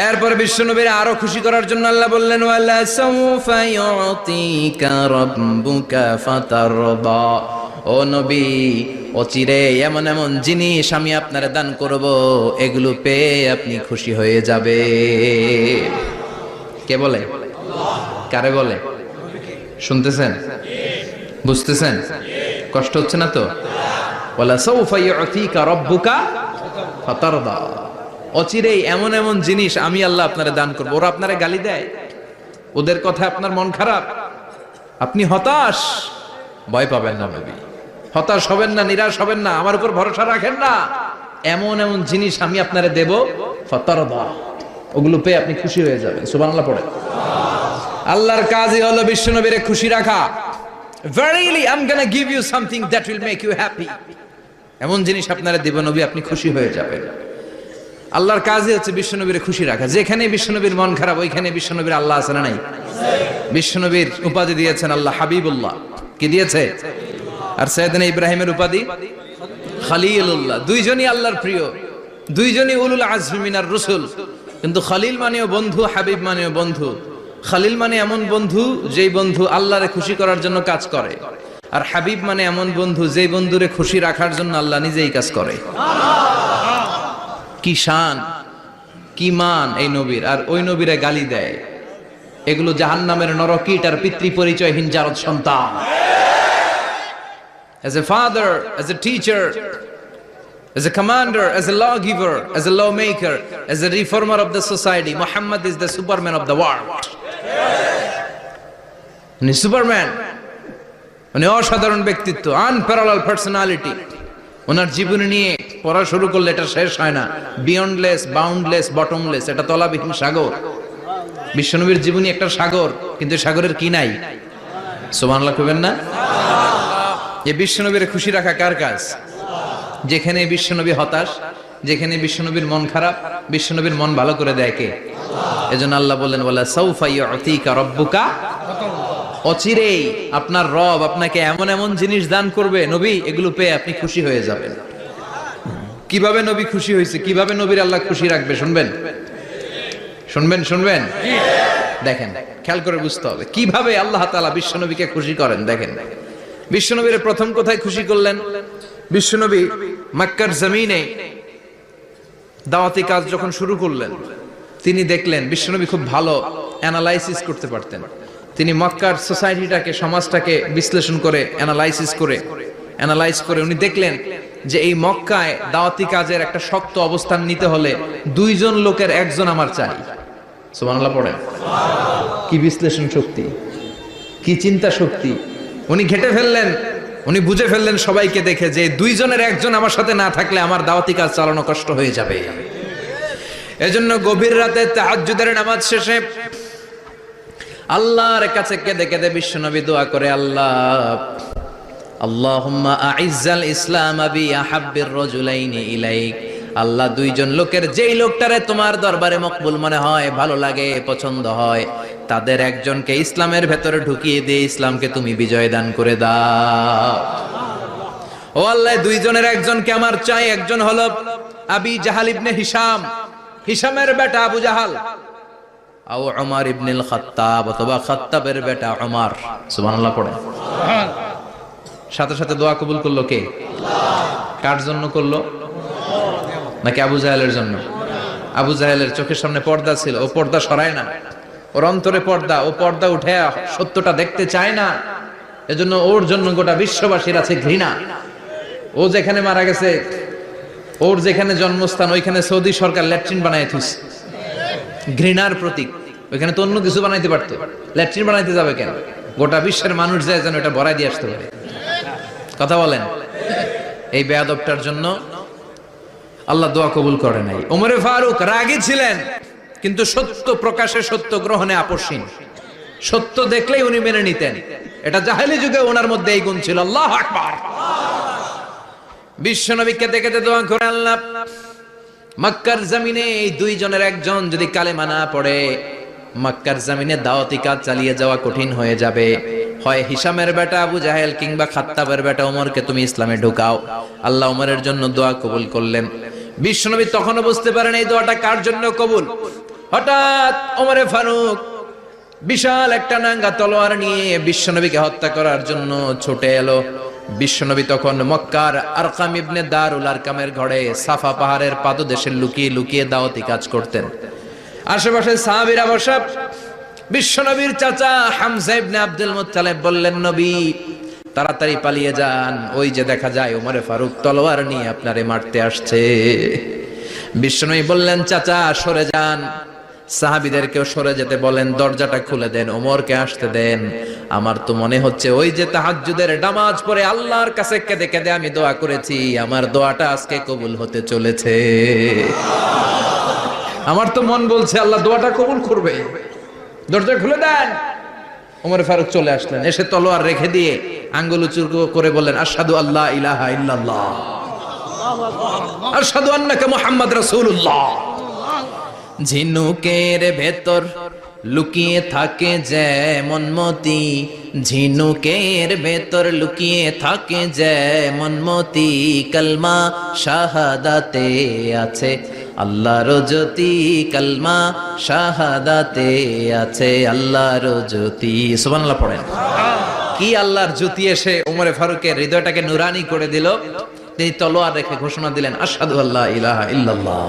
এরপর বিশ্বনবীর আরো খুশি করার জন্য আল্লাহ বললেন, ওয়ালা সাউফা ইউতিকা রাব্বুকা ফাতারদা। ও নবী, অচিরে এমন এমন জিনিস আমি আপনার দান করব, এগুলো পেয়ে আপনি খুশি হয়ে যাবে। কে বলে? কারে বলে? শুনতেছেন? বুঝতেছেন? কষ্ট হচ্ছে না তো? ওয়ালা সাউফা ইউতিকা রাব্বুকা ফাতারদা। অচিরেই এমন এমন জিনিস আমি আল্লাহ আপনারে দান করবো। ওরা আপনারে গালি দেয়, ওদের কথা আপনার মন খারাপ, আপনি হতাশ, ভয় পাবেন না নবী, হতাশ হবেন না, নিরাশ হবেন না, আমার উপর ভরসা রাখেন না। এমন এমন জিনিস আমি আপনারে দেব, ফাতারদা, ওগুলো পেয়ে আপনি খুশি হয়ে যাবেন। সুবহানাল্লাহ পড়ে। আল্লাহর কাজই হলো বিশ্বনবীরে খুশি রাখা। Verily I'm gonna give you something that will make you happy. এমন জিনিস আপনারে দেব নবী, আপনি খুশি হয়ে যাবেন। আল্লাহর কাজই হচ্ছে বিশ্বনবীরে খুশি রাখা। যেখানে বিশ্বনবীর মন খারাপ, ওইখানে বিশ্বনবীর আল্লাহ আছে না নাই? বিশ্বনবীর উপাধি দিয়েছেন আল্লাহ হাবিবুল্লাহ। কি দিয়েছে? আর সাইয়েদনা ইব্রাহিমের উপাধি খালিলুল্লাহ। দুইজনই আল্লাহর প্রিয়। দুইজনই উলুল আজমি মিনার রাসূল, কিন্তু খলিল মানেও বন্ধু, হাবিব মানেও বন্ধু। খলিল মানে এমন বন্ধু যেই বন্ধু আল্লাহরে খুশি করার জন্য কাজ করে, আর হাবিব মানে এমন বন্ধু যেই বন্ধুরে খুশি রাখার জন্য আল্লাহ নিজেই কাজ করে। কি শান, কি মান এই নবীর, আর ওই নবীরে গালি দেয়। এগুলো জাহান্নামের নরকীট আর পিতৃ পরিচয়হীন জারদ সন্তান। As a father, as a teacher, as a commander, as a lawgiver, as a lawmaker, as a reformer of the society, Muhammad is the Superman of the world. উনি সুপারম্যান, উনি অসাধারণ ব্যক্তিত্ব, আনপ্যারালাল পার্সোনালিটি। ওনার জীবনী নিয়ে পড়া শুরু করলে এটা শেষ হয় না। বিয়ন্ডলেস, বাউন্ডলেস, বটমলেস, এটা তলাবিহীন সাগর। বিশ্বনবীর জীবনী একটা সাগর, কিন্তু সাগরের কি নাই? সুবহানাল্লাহ কইবেন না? এই বিশ্বনবীর খুশি রাখা কার কাজ? যেখানে বিশ্বনবী হতাশ, যেখানে বিশ্বনবীর মন খারাপ, বিশ্বনবীর মন ভালো করে দেয় কে? এজন্য আল্লাহ বললেন, ওয়ালা সাউফা ইউতিকা রাব্বুকা, অচিরেই আপনার রব আপনাকে এমন এমন জিনিস দান করবে নবী, এগুলো পেয়ে আপনি খুশি হয়ে যাবেন। কিভাবে নবী খুশি হয়েছে, কিভাবে নবীর আল্লাহ খুশি রাখবে শুনবেন? শুনবেন শুনবেন দেখেন, খেয়াল করে বুঝতে হবে কিভাবে আল্লাহ তাআলা বিশ্বনবীকে খুশি করেন। দেখেন, বিশ্বনবীর প্রথম কোথায় খুশি করলেন? বিশ্বনবী মক্কার জমিনে দাওয়াতি কাজ যখন শুরু করলেন, তিনি দেখলেন বিশ্বনবী খুব ভালো অ্যানালাইসিস করতে পারতেন। তিনি মক্কার সোসাইটিটাকে, সমাজটাকে বিশ্লেষণ করে অ্যানালাইজ করে উনি দেখলেন যে এই মক্কায় দাওয়াতি কাজের একটা শক্ত অবস্থান নিতে হলে দুইজন লোকের একজন আমার চাই। সুবহানাল্লাহ পড়েন। কি বিশ্লেষণ শক্তি, কি চিন্তা শক্তি! উনি ঘেটে ফেললেন, উনি বুঝে ফেললেন সবাইকে দেখে যে দুইজনের একজন আমার সাথে না থাকলে আমার দাওয়াতি কাজ চালানো কষ্ট হয়ে যাবে। এজন্য গভীর রাতে তাহাজ্জুদের নামাজ শেষে আল্লাহর কাছে কেঁদে কেঁদে বিশ্বনবী দোয়া করে, আল্লাহ আল্লাহুম্মা আইজ্জাল ইসলাম বি আহাব্বির রাজুলাইনি ইলাইক। আল্লাহ, দুইজন লোকের যেই লোকটারে তোমার দরবারে মকবুল মনে হয়, ভালো লাগে, পছন্দ হয়, তাদের একজনকে ইসলামের ভেতরে ঢুকিয়ে দিয়ে ইসলামকে তুমি বিজয় দান করে দাও। ও আল্লাহ, দুইজনের একজনকে আমার চাই। একজন হলো আবি জাহাল ইবনে হিশাম, হিশামের বেটা আবু জাহাল, আও উমর ইবনুল খাত্তাব, অথবা খাত্তাবের বেটা উমর। সুবহানাল্লাহ পড়ে। সাথে সাথে দোয়া কবুল করলো কে? কার জন্য করলো? নাকি আবু জাহেলের জন্য? আবু জাহেলের চোখের সামনে পর্দা ছিল, ও পর্দা সরায় না। ওর অন্তরে পর্দা, ও পর্দা উঠে সত্যটা দেখতে চায় না। এজন্য ওর জন্য গোটা বিশ্ববাসীর আছে ঘৃণা। ও যেখানে মারা গেছে, ওর যেখানে জন্মস্থান, ওইখানে সৌদি সরকার ল্যাট্রিন বানায় থুইছে। ঘৃণার প্রতীক। ওইখানে তো অন্য কিছু বানাইতে পারতো, ল্যাট্রিন বানাইতে যাবে কেন? গোটা বিশ্বের মানুষ যায় যেন এটা ভরাই দিয়ে আসতে পারে। কথা বলেন। এই বেয়াদবটার জন্য আল্লাহ দোয়া কবুল করে নাই। ওমরে ফারুক রাগী ছিলেন, কিন্তু সত্য প্রকাশে, সত্য গ্রহণে আপোষহীন। সত্য দেখলেই উনি মেনে নিতেন। এটা জাহেলি যুগে ওনার মধ্যে এই গুণ ছিল। আল্লাহু আকবার। বিশ্বনবীকে দেখে দোয়া করে, আল্লাহ মক্কার জমিনে এই দুইজনের একজন যদি কালেমা না পড়ে, মক্কার জমিনে দাওয়াতি কাজ চালিয়ে যাওয়া কঠিন হয়ে যাবে। হয় হিশামের বেটা আবু জাহেল কিংবা খাত্তাবের বেটা ওমরকে তুমি ইসলামে ঢুকাও। আল্লাহ ওমরের জন্য দোয়া কবুল করলেন। বিশ্বনবী তখনও বুঝতে পারেন এই দোয়াটা কার জন্য কবুল। হঠাৎ ওমরে ফারুক বিশাল একটা নাঙ্গা তলোয়ার নিয়ে বিশ্বনবীকে হত্যা করার জন্য ছুটে এলো। বিশ্বনবী তখন মক্কার আরকাম ইবনে দারুল আরকামের ঘরে সাফা পাহাড়ের পাদদেশে লুকিয়ে লুকিয়ে দাওয়াতি কাজ করতেন। আশেপাশে সাহাবীরা বসা। বিশ্বনবীর চাচা হামজা ইবনে আব্দুল মুত্তালিব বললেন, নবী তাড়াতাড়ি পালিয়ে যান, ওই যে দেখা যায় ওমরে ফারুক তলোয়ার নিয়ে আপনারে মারতে আসছে। বিশ্বনবী বললেন, চাচা সরে যান, সাহাবীদেরকেও সরে যেতে বলেন, দরজাটা খুলে দেন, ওমরকে আসতে দেন। আমার তো মনে হচ্ছে ওই যে তাহাজ্জুদের নামাজ পড়ে আল্লাহর কাছে কেঁদে কেঁদে আমি দোয়া করেছি, আমার দোয়াটা আজকে কবুল হতে চলেছে। আমার তো মন বলছে আল্লাহ দোয়াটা কবুল করবে। দরজা খুলে দেন। ওমর ফারুক চলে আসলেন, এসে তলোয়ার রেখে দিয়ে আঙ্গুল উঁচু করে বললেন, আশহাদু আল্লা ইলাহা ইল্লাল্লাহ, আশহাদু আন্নাকা মুহাম্মাদ রাসূলুল্লাহ। ঝিনুকের ভেতর লুকিয়ে থাকে যেমন মতি, ঝিনুকের ভেতর লুকিয়ে থাকে যেমন মতি, কালমা শাহাদাতে আছে আল্লাহর জ্যোতি, কালমা শাহাদাতে আছে আল্লাহর জ্যোতি। সুবহানাল্লাহ পড়েন। কি আল্লাহর জ্যোতি এসে ওমরে ফারুকের হৃদয়টাকে নুরানি করে দিল। তিনি তলোয়ার রেখে ঘোষণা দিলেন, আশহাদু আল্লা ইলাহা ইল্লাল্লাহ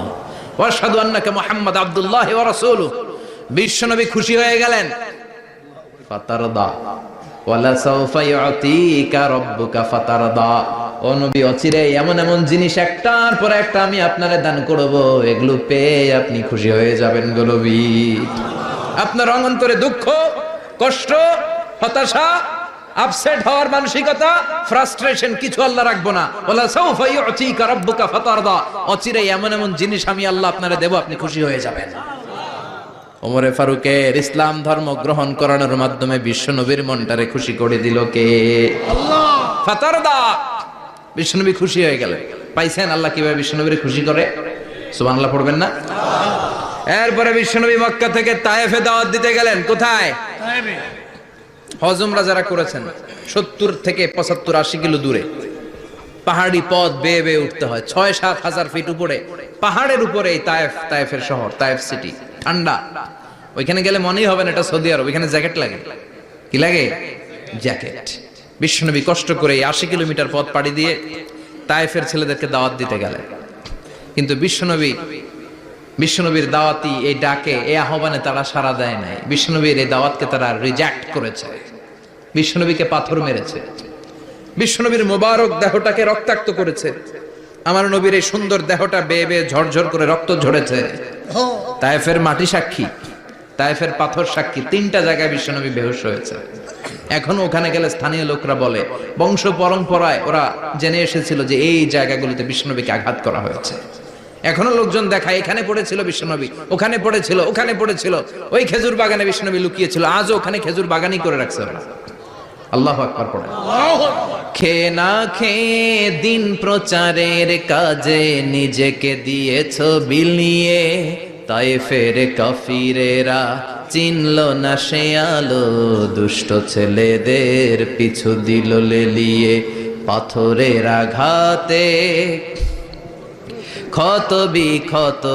ওয়া আশহাদু আন্নাকা মুহাম্মাদ আবদুল্লাহ ওয়া রাসূলুহু। বিশ্বনবী খুশি হয়ে গেলেন। ফাতারদা ওয়ালা সাউফা ইউতিকা রাব্বুকা ফাতারদা। ও নবী, অচিরে এমন এমন জিনিস একটার পর একটা আমি আপনারে দান করব, এগুলো পেয়ে আপনি খুশি হয়ে যাবেন গো নবী। আপনার অন্তরে দুঃখ, কষ্ট, হতাশা, আপসেট হওয়ার মানসিকতা, ফ্রাস্ট্রেশন কিছু আল্লাহ রাখবো না। ওয়ালা সাউফা ইউতিকা রাব্বুকা ফাতারদা। অচিরে এমন এমন জিনিস আমি আল্লাহ আপনারে দেব, আপনি খুশি হয়ে যাবেন। ওমরে ফারুকের ইসলাম ধর্ম গ্রহণ করানোর মাধ্যমে বিশ্বনবীর মনটারে খুশি করে দিল কে? আল্লাহ। ফাতারদা, বিশ্বনবী খুশি হয়ে গেলেন। পাইছেন আল্লাহ কিভাবে বিশ্বনবীরে খুশি করে? সুবহানাল্লাহ পড়বেন না? এরপরে বিশ্বনবী মক্কা থেকে তায়েফে দাওয়াত দিতে গেলেন। কোথায়? তায়েফে। হজ উমরা যারা করেছেন 70 থেকে 75 80 কিলো দূরে পাহাড়ি পথ বেয়ে বেয়ে উঠতে হয়, 6-7 হাজার ফিট উপরে পাহাড়ের উপরে এই তায়েফের শহর, তায়েফ সিটি। ঠান্ডা, ওইখানে গেলে মনেই হবে না এটা সৌদি আরব। ওইখানে জ্যাকেট লাগে। কি লাগে? জ্যাকেট। বিশ্বনবী কষ্ট করে 80 কিলোমিটার পথ পাড়ি দিয়ে তায়েফের ছেলেদেরকে দাওয়াত দিতে গেলেন। কিন্তু বিশ্বনবীর দাওয়াতি এই ডাকে, এই আহ্বানে তারা সাড়া দেয় নাই। বিশ্বনবীর এই দাওয়াতকে তারা রিজেক্ট করেছে। বিশ্বনবীকে পাথর মেরেছে, বিশ্বনবীর মোবারক দেহটাকে রক্তাক্ত করেছে। আমার নবীর এই সুন্দর দেহটা বেয়ে বেয়ে ঝরঝর করে রক্ত ঝরেছে। তায়েফের মাটি সাক্ষী, তায়েফের পাথর সাক্ষী। 3টা জায়গায় বিশ্বনবী বেহুশ হয়েছে। এখনো ওখানে গেলে স্থানীয় লোকরা বলে, বংশ পরম্পরায় ওরা জেনে এসেছিল যে এই জায়গাগুলিতে বিশ্বনবীকে আঘাত করা হয়েছে। এখনো লোকজন দেখায়, এখানে পড়েছিল বিশ্বনবী, ওখানে পড়েছিল, ওখানে পড়েছিল, ওই খেজুর বাগানে বিশ্বনবী লুকিয়েছিল। আজও ওখানে খেজুর বাগানই করে রাখছে ওরা। আল্লাহু আকবার পড়ে। খেয়ে না খেয়ে দিন প্রচারের কাজে নিজেকে দিয়েছ বিলিয়ে, তায়েফের কাফিরেরা চিনল না সে আলো, দুষ্ট ছেলেদের পিছু দিল লেলিয়ে। পাথরের আঘাতে ক্ষত বিক্ষত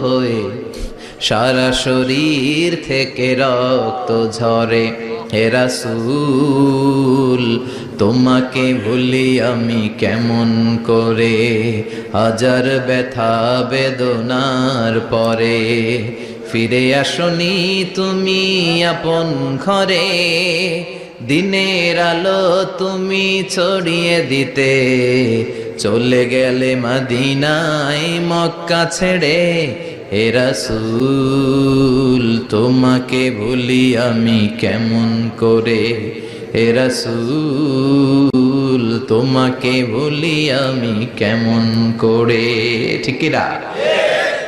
হয়ে সারা শরীর থেকে রক্ত ঝরে। হে রাসূল, তোমাকে ভুলি আমি কেমন করে, হাজার ব্যথা বেদনার পরে ফিরে আসনি তুমি আপন ঘরে। দিনের আলো তুমি ছড়িয়ে দিতে, চলে গেলে মদিনায় মক্কা ছেড়ে। হে রাসূল, তোমাকে ভুলি আমি কেমন করে, হে রাসূল, তোমাকে ভুলি আমি কেমন করে। ঠিক কি না?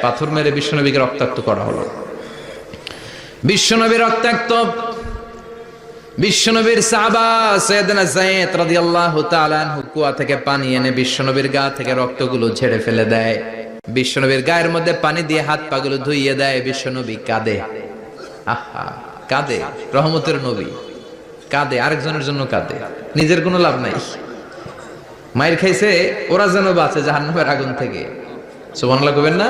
পাথর মেরে বিশ্বনবীকে রক্তাক্ত করা হলো। বিশ্বনবী রক্তাক্ত। বিশ্বনবীর সাহাবা সাইয়েদনা যায়েদ রাদিয়াল্লাহু তাআলা আনহু কুয়া থেকে পানি এনে বিশ্বনবীর গা থেকে রক্তগুলো ঝেড়ে ফেলে দেয়। বিশ্বনবীর গায়ের মধ্যে পানি দিয়ে হাত পাগুলো ধুইয়ে দেয়। বিশ্বনবী কাঁদে। আহা, কাঁদে। রহমতের নবী কাঁদে, আরেকজনের জন্য কাঁদে, নিজের কোনো লাভ নাই। মায়ের খাইছে, ওরা যেন বাঁচে জাহান্নামের আগুন থেকে। সুবহানাল্লাহ কইবেন না?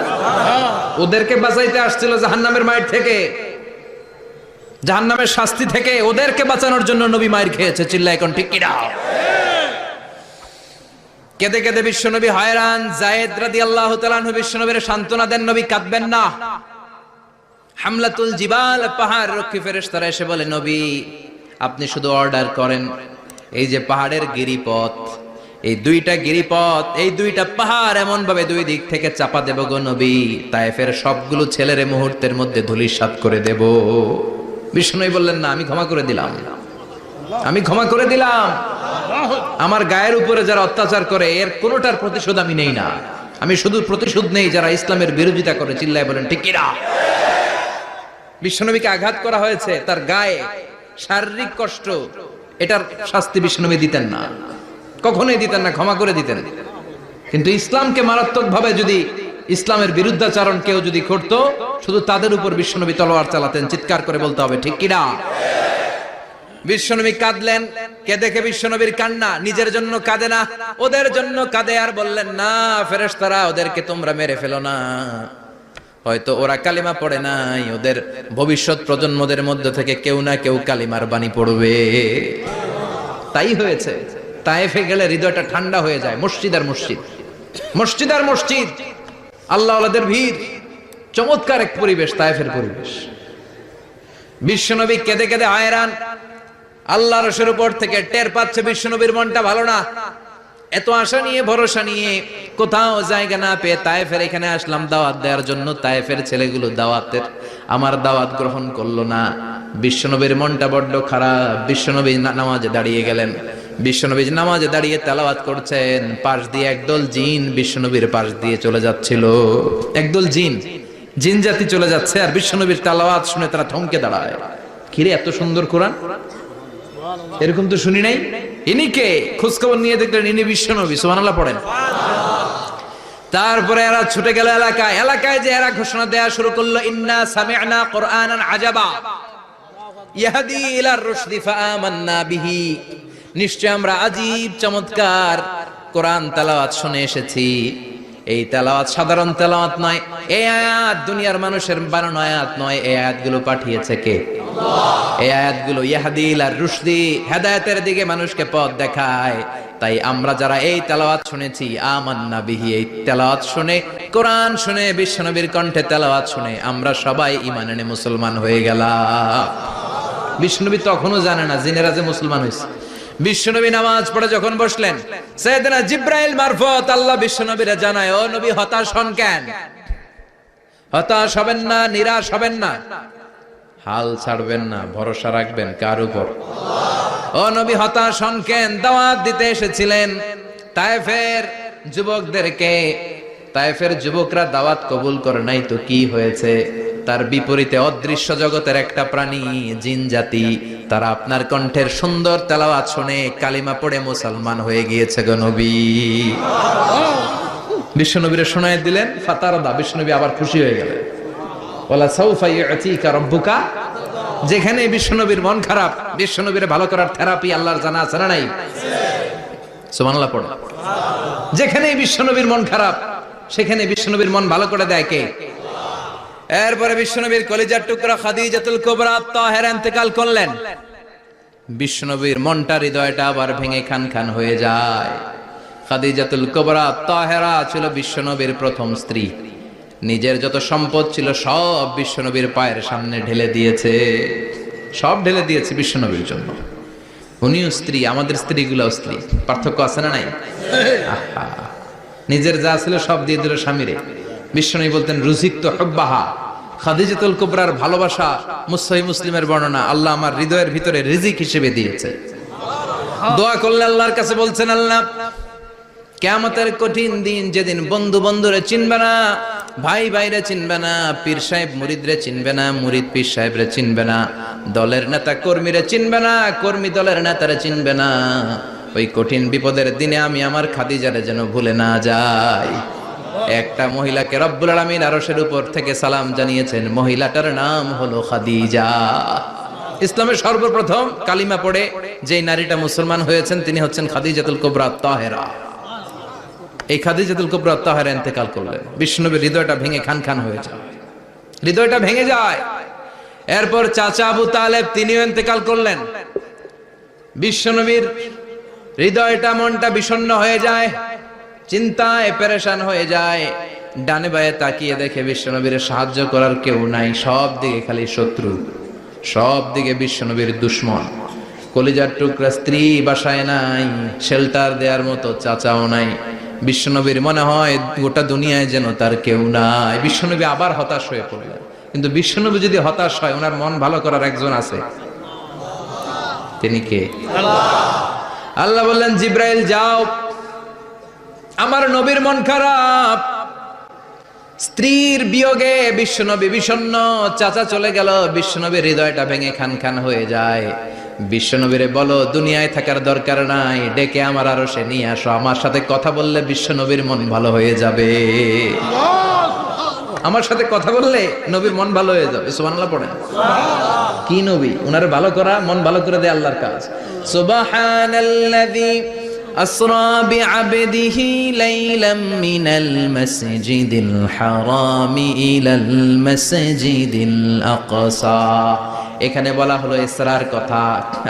ওদেরকে বাঁচাইতে আসছিল জাহান্নামের মায়ের থেকে, জাহান্নামের শাস্তি থেকে। ওদেরকে বাঁচানোর জন্য নবী মায়ের খেয়েছে। চিল্লায় এখন ঠিক কি না? কেঁদে কেঁদে বিশ্বনবী হয়রান। যায়েদ রাদিয়াল্লাহু তাআলা আনহু বিশ্বনবীর সান্ত্বনা দেন, নবী কাঁদবেন না। হামলাতুল জিবাল, পাহাড় রক্ষী ফেরেশতারা এসে বলে, নবী আপনি শুধু অর্ডার করেন, এই যে পাহাড়ের গিরিপথ, এই 2টা গিরিপথ, এই 2টা পাহাড় এমন ভাবে 2 দিক থেকে চাপা দেব গো নবী, তায়েফের সবগুলো ছেলেরে মুহূর্তের মধ্যে ধূলিসাৎ করে দেব। বিষ্ণুই বললেন, না, আমি ক্ষমা করে দিলাম, আমি ক্ষমা করে দিলাম। আমার গায়ের উপরে যারা অত্যাচার করে এর কোনোটার প্রতিশোধ আমি নেই না। আমি শুধু প্রতিশোধ নেই যারা ইসলামের বিরোধিতা করে। চিল্লায় বলেন ঠিক কি না? বিশ্বনবীকে আঘাত করা হয়েছে, তার গায়ে শারীরিক কষ্ট, এটার শাস্তি বিশ্বনবী দিতেন না, কখনোই দিতেন না, ক্ষমা করে দিতেন। কিন্তু ইসলামকে মারাত্মক ভাবে যদি ইসলামের বিরুদ্ধাচরণ কেউ যদি করতো, শুধু তাদের উপর বিশ্বনবী তলোয়ার চালাতেন। চিৎকার করে বলতে হবে ঠিক কিনা? বিশ্বনবী কাঁদলেন। কে দেখে বিশ্বনবীর কান্না? নিজের জন্য কাঁদে না, ওদের জন্য কাঁদে। আর বললেন, না ফেরেশতারা, ওদেরকে তোমরা মেরে ফেলো না, হয়তো ওরা কালিমা পড়ে নাই, ওদের ভবিষ্যৎ প্রজন্মদের মধ্যে থেকে কেউ না কেউ কালিমার বাণী পড়বে। তাই হয়েছে। তায়েফে গেলে হৃদয়টা ঠান্ডা হয়ে যায়। মসজিদ আর মসজিদ, মসজিদ আর মসজিদ, আল্লাহ ওয়ালাদের ভিড়, চমৎকার এক পরিবেশ তায়েফের পরিবেশ। বিশ্বনবী কেঁদে কেঁদে হায়রান। আল্লাহর রসুলের উপর থেকে টের পাচ্ছে বিশ্বনবীর মনটা ভালো না। এত আশা নিয়ে ভরসা নিয়ে কোথাও জায়গা না পেয়ে তায়েফের এখানে আসলাম দাওয়াত দেওয়ার জন্য। তায়েফের ছেলেগুলো আমার দাওয়াত গ্রহণ করলো না। বিশ্বনবীর মনটা বড্ড খারাপ। বিশ্বনবী নামাজে দাঁড়িয়ে গেলেন। বিশ্বনবী নামাজে দাঁড়িয়ে তেলাওয়াত করছেন। পাশ দিয়ে একদল জিন বিশ্বনবীর পাশ দিয়ে চলে যাচ্ছিল। একদল জিন জাতি চলে যাচ্ছে, আর বিশ্বনবীর তেলাওয়াত শুনে তারা থমকে দাঁড়ায়। কিরে, এত সুন্দর কোরআন, এরকম তো শুনি নাই। ইনি কে? খোঁজখবর নিয়ে দেখলেন ইনি বিশ্বনবী। সুবহানাল্লাহ পড়েন। তারপরে এরা ছুটে গেল এলাকায়। এলাকায় যে এরা ঘোষণা দেয়া শুরু করলো, ইন্না সামি'না কুরআনান আজাবা ইয়াহদি ইলার রুশদি ফাআমান্না বিহি। নিশ্চয় আমরা আজীব চমৎকার কোরআন তেলাওয়াত শুনে এসেছি। এই তেলাওয়াত সাধারণ তেলাওয়াত নয়, এই আয়াত দুনিয়ার মানুষের বানানো আয়াত নয়। এই আয়াতগুলো পাঠিয়েছে কে? আল্লাহ। এই আয়াতগুলো ইয়াহদি ইলার রুশদি, হেদায়েতের দিকে মানুষকে পথ দেখায়। তাই আমরা যারা এই তেলাওয়াত শুনেছি, আমান্না বিহি, এই তেলাওয়াত শুনে, কোরআন শুনে, বিশ্বনবীর কণ্ঠে তেলাওয়াত শুনে আমরা সবাই ঈমান এনে মুসলমান হয়ে গেলাম। বিশ্বনবী তখনও জানে না জিনেরা যে মুসলমান হয়েছে। বিশ্বনবী নামাজ পড়ে যখন বসলেন, সাইয়েদনা জিব্রাইল মারফত আল্লাহ বিশ্বনবীরে জানায়, ও নবী হতাশ হন কেন? হতাশ হবেন না, নিরাশ হবেন না, হাল ছাড়বেন না, ভরসা রাখবেন কার উপর? ও নবী হতাশ হন কেন? দাওয়াত দিতে এসেছিলেন তায়েফের যুবকদেরকে। তায়েফের যুবকরা দাওয়াত কবুল করে নাই তো কি হয়েছে? তার বিপরীতে অদৃশ্য জগতের একটা প্রাণী, জিন জাতি, তারা আপনার কণ্ঠের সুন্দর তেলাওয়াত শুনে কালিমা পড়ে মুসলমান হয়ে গিয়েছে গো নবী। বিশ্বনবীরে শোনায় দিলেন। ফাতারদা, বিশ্বনবী আবার খুশি হয়ে গেলেন। ওয়ালা সাউফা ইউতিকা রাব্বুকা। যেখানে বিশ্বনবীর মন খারাপ, বিশ্বনবীরে ভালো করার থেরাপি আল্লাহর জানা আছে না নাই? সুবহানাল্লাহ পড়ো। যেখানে বিশ্বনবীর মন খারাপ, সেখানে বিশ্বনবীর মন ভালো করে দেয় কে? এরপরে বিশ্বনবীর কলিজার টুকরা খাদিজাতুল কুবরা তাহেরা ইন্তেকাল করলেন। বিশ্বনবীর মনটা, হৃদয়টা আবার ভেঙে খান খান হয়ে যায়। খাদিজাতুল কুবরা তাহেরা ছিল বিশ্বনবীর প্রথম স্ত্রী। নিজের যত সম্পদ ছিল সব বিশ্বনবীর পায়ের সামনে ঢেলে দিয়েছে। সব ঢেলে দিয়েছে বিশ্বনবীর জন্য। উনিও স্ত্রী, আমাদের স্ত্রীগুলোও স্ত্রী। পার্থক্য আছে না নাই? নিজের যা ছিল সব দিয়ে দিল স্বামীরে। বিশ্বনবী বলতেন, রুজিকতু হুব্বাহা। খাদিজাতুল কুবরার ভালোবাসা সহিহ মুসলিমের বর্ণনা, আল্লাহ আমার হৃদয়ের ভিতরে রিজিক হিসেবে দিয়েছে। দোয়া করলে আল্লাহর কাছে বলছেন, আল্লাহ কিয়ামতের কঠিন দিন, যেদিন বন্ধু বন্ধুরে চিনবে না, ভাই ভাইরে চিনবে না, পীর সাহেব মুরিদরে চিনবে না, মুরিদ পীর সাহেবরে চিনবে না, দলের নেতা কর্মীরে চিনবে না, কর্মী দলের নেতারে চিনবে না, ওই কঠিন বিপদের দিনে আমি আমার খাদিজারে যেন ভুলে না যাই। একটা মহিলাকে রব্বুল আলামিন আরশের উপর থেকে সালাম জানিয়েছেন, মহিলাটার নাম হলো খাদিজা। ইসলামের সর্বপ্রথম কালিমা পড়ে যে নারীটা মুসলমান হয়েছেন তিনি হচ্ছেন খাদিজাতুল কুবরা তাহেরা। এই খাদিজাতুল কুবরা তাহেরা ইন্তেকাল করলেন। বিশ্বনবীর হৃদয়টা ভেঙে খান খান হয়ে যায়, হৃদয়টা ভেঙে যায়। এরপর চাচা আবু তালেব তিনিও ইন্তেকাল করলেন। বিশ্বনবীর হৃদয়টা, মনটা বিষণ্ণ হয়ে যায়, চিন্তায় পেরেশান হয়ে যায়। ডানে বায়ে তাকিয়ে দেখে বিশ্বনবীর সাহায্য করার কেউ নাই। সব দিকে খালি শত্রু, সব দিকে বিশ্বনবীর দুশ্মন। কলিজার টুকরা স্ত্রী বাসায় নাই, শেল্টার দেওয়ার মতো চাচাও নাই। বিশ্বনবীর মনে হয় গোটা দুনিয়ায় যেন তার কেউ নাই। বিশ্বনবী আবার হতাশ হয়ে পড়লেন। কিন্তু বিশ্বনবী যদি হতাশ হয়, ওনার মন ভালো করার একজন আছে। তিনি কে? আল্লাহ বললেন, জিব্রাইল যাও, আমার নবীর মন খারাপ, স্ত্রীর বিয়োগে বিশ্বনবী বিষণ্ণ, চাচা চলে গেল, বিশ্বনবীর হৃদয়টা ভেঙে খান খান হয়ে যায়। বিশ্বনবীরে বলো দুনিয়ায় থাকার দরকার নাই, ডেকে আমার আরশে নিয়ে আসো, আমার সাথে কথা বললে বিশ্বনবীর মন ভালো হয়ে যাবে। আমার সাথে কথা বললে নবীর মন ভালো হয়ে যাবে। সুবহানাল্লাহ পড়েন। কি নবী, উনারে ভালো করা, মন ভালো করে দেয় আল্লাহর কাজ। সুবহানাল্লাযী أسرى بعبده ليلا من المسجد الحرام إلى المسجد الأقصى। এখানে বলা হলো ইসরার কথা,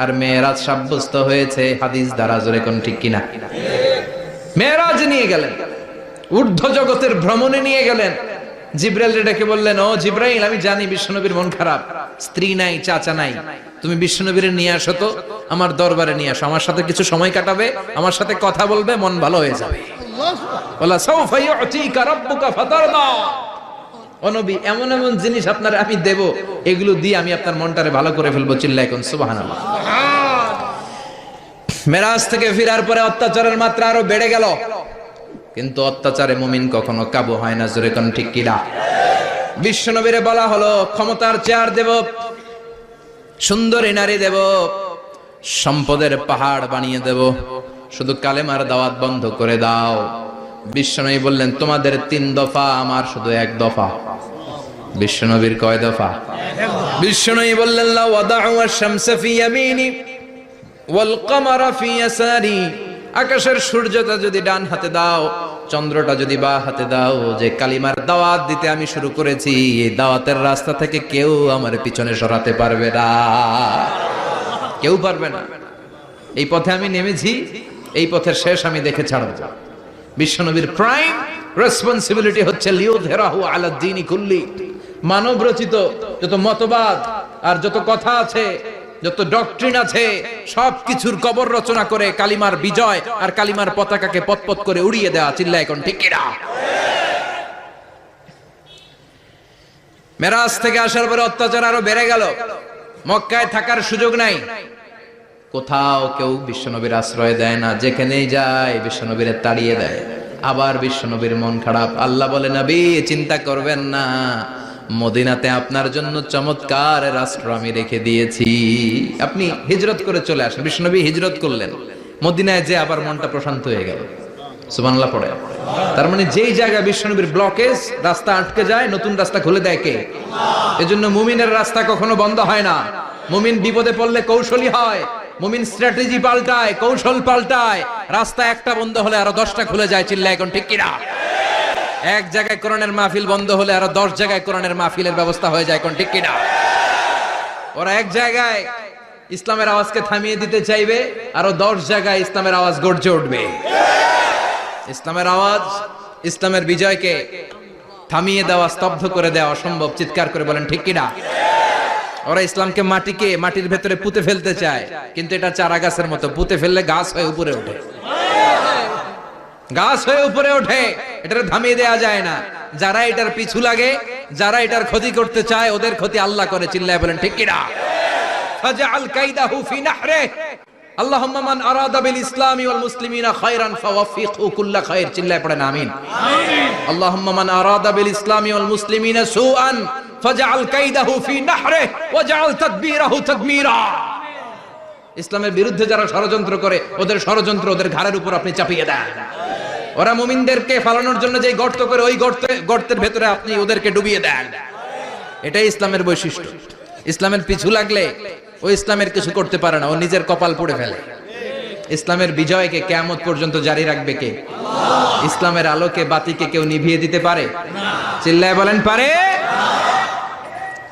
আর মেরাজ সাব্যস্ত হয়েছে হাদিস দ্বারা। জোরে কোন ঠিক কিনা? মেরাজ নিয়ে গেলেন, ঊর্ধ্ব জগতের ভ্রমণে নিয়ে গেলেন। জিব্রাইল ডেকে বললেন, ও জিব্রাইল, আমি জানি বিশ্বনবীর মন খারাপ, স্ত্রী নাই, চাচা নাই, তুমি বিশ্বনবীর নিয়ে আসো তো, আমার দরবারে নিয়ে আসো, আমার সাথে কিছু সময় কাটাবে, আমার সাথে কথা বলবে, মন ভালো হয়ে যাবে। ওয়ালা সাউফা ইউতিকা রাব্বুকা ফাতারদা। ও নবী, এমন এমন জিনিস আপনারে আমি দেব, এগুলো দিয়ে আমি আপনার মনটারে ভালো করে ফেলবো। চিল্লায় কোন সুবহানাল্লাহ। মেরাজ থেকে ফেরার পরে অত্যাচারের মাত্রা আরো বেড়ে গেল, কিন্তু অত্যাচারে মুমিন কখনো কাবু হয় না। জোরে কোন ঠিক কিনা? বিশ্বনবীরে বলা হলো, ক্ষমতার চেয়ার দেব, সুন্দরী নারী দেব, সম্পদের পাহাড় বানিয়ে দেব, শুধু কালেমার দাওয়াত বন্ধ করে দাও। বিশ্বনবী বললেন, তোমাদের 3 দফা, আমার শুধু 1 দফা। বিশ্বনবীর কয় দফা? বিশ্বনবী বললেন, লা ওয়াদাউ আশ-শামসা ফি ইয়ামিনি ওয়াল কামারা ফি ইয়াসারি। আকাশের সূর্যটা যদি ডান হাতে দাও, চন্দ্রটা যদি বাঁ হাতে দাও, যে কালিমার দাওয়াত দিতে আমি শুরু করেছি, এই দাওয়াতের রাস্তা থেকে কেউ আমার পিছনে সরাতে পারবে না, কেউ পারবে না। এই পথে আমি নেমেছি, এই পথের শেষ আমি দেখে ছাড়ব। বিশ্বনবীর প্রাইম রেসপন্সিবিলিটি হচ্ছে লিউযহিরাহু আলা দ্বীনি কুল্লি। মানব রচিত যত মতবাদ আর যত কথা আছে, যত ডক্ট্রিন আছে, সবকিছুর কবর রচনা করে কালিমার বিজয় আর কালিমার পতাকাকে পতপত করে উড়িয়ে দেওয়া। চিল্লায় এখন ঠিক কিনা? মেরাজ থেকে আসার পরে অত্যাচার আরো বেড়ে গেল, মক্কায় থাকার সুযোগ নাই, কোথাও কেউ বিশ্বনবীর আশ্রয় দেয় না, যেখানেই যায় বিশ্বনবীরে তাড়িয়ে দেয়। আবার বিশ্বনবীর মন খারাপ। আল্লাহ বলে, নবী চিন্তা করবেন না, মদিনাতে আপনার জন্য চমৎকার রাষ্ট্র আমি রেখে দিয়েছি, আপনি হিজরত করে চলে আসেন। বিশ্বনবী হিজরত করলেন, মদিনায় যে আবার মনটা প্রশান্ত হয়ে গেল। সুবহানাল্লাহ পড়ে। তার মানে যেই জায়গায় বিশ্বনবীর ব্লকেজ, রাস্তা আটকে যায়, নতুন রাস্তা খুলে দেয় কে? এজন্য মুমিনের রাস্তা কখনো বন্ধ হয় না। মুমিন বিপদে পড়লে কৌশলী হয়, মুমিন স্ট্র্যাটেজি পাল্টায়, কৌশল পাল্টায়। রাস্তা একটা বন্ধ হলে আরো 10টা খুলে যায়। চিল্লায় এখন ঠিক কিনা? এক জায়গায় কোরআনের মাহফিল বন্ধ হলে আরো 10 জায়গায় কোরআনের মাহফিলের ব্যবস্থা হয়ে যায়। কোন ঠিক কিনা? ওরা এক জায়গায় ইসলামের আওয়াজকে থামিয়ে দিতে চাইবে, আরো 10 জায়গায় ইসলামের আওয়াজ গর্জে উঠবে। ইসলামের আওয়াজ, ইসলামের বিজয়কে থামিয়ে দেওয়া, স্তব্ধ করে দেওয়া অসম্ভব। চিৎকার করে বলেন ঠিক কিনা? ওরা ইসলামকে মাটির ভেতরে পুঁতে ফেলতে চায়, কিন্তু এটা চারা গাছের মতো, পুঁতে ফেললে গাছ হয়ে উপরে ওঠে, গাছ হয়ে উপরে ওঠে, এটারে থামিয়ে দেয়া যায় না। যারা এটার পিছু লাগে, যারা এটার ক্ষতি করতে চায়, ওদের ক্ষতি আল্লাহ করে। চিল্লায় বলেন ঠিক কিনা? ফাজআল কাইদাহু ফি নাহরে। আল্লাহুম্মা মান আরাদা বিল ইসলামি ওয়াল মুসলিমিনা খায়রান ফাওয়াফিকহু কুল্লা খায়র। চিল্লায় পড়েন আমিন। আল্লাহুম্মা মান আরাদা বিল ইসলামি ওয়াল মুসলিমিনা সুআন ফাজআল কাইদাহু ফি নাহরে ওয়াজআল তাদবীরাহু তাদমীরা। ইসলামের বিরুদ্ধে যারা ষড়যন্ত্র করে, ওদের ষড়যন্ত্র ওদের ঘাড়ের উপর আপনি চাপিয়ে দেন। ওরা মুমিনদেরকে ফালানোর জন্য যে গর্ত করে, ওই গর্তের ভেতরে আপনি ওদেরকে ডুবিয়ে দেন। এটাই ইসলামের বৈশিষ্ট্য। ইসলামের পিছু লাগলে ও ইসলামের কিছু করতে পারে না, ও নিজের কপাল পুড়ে ফেলে। ইসলামের বিজয়কে কিয়ামত পর্যন্ত জারি রাখবে কে? ইসলামের আলোকে বাতিকে কেউ নিভিয়ে দিতে পারে? চিল্লায় বলেন পারে?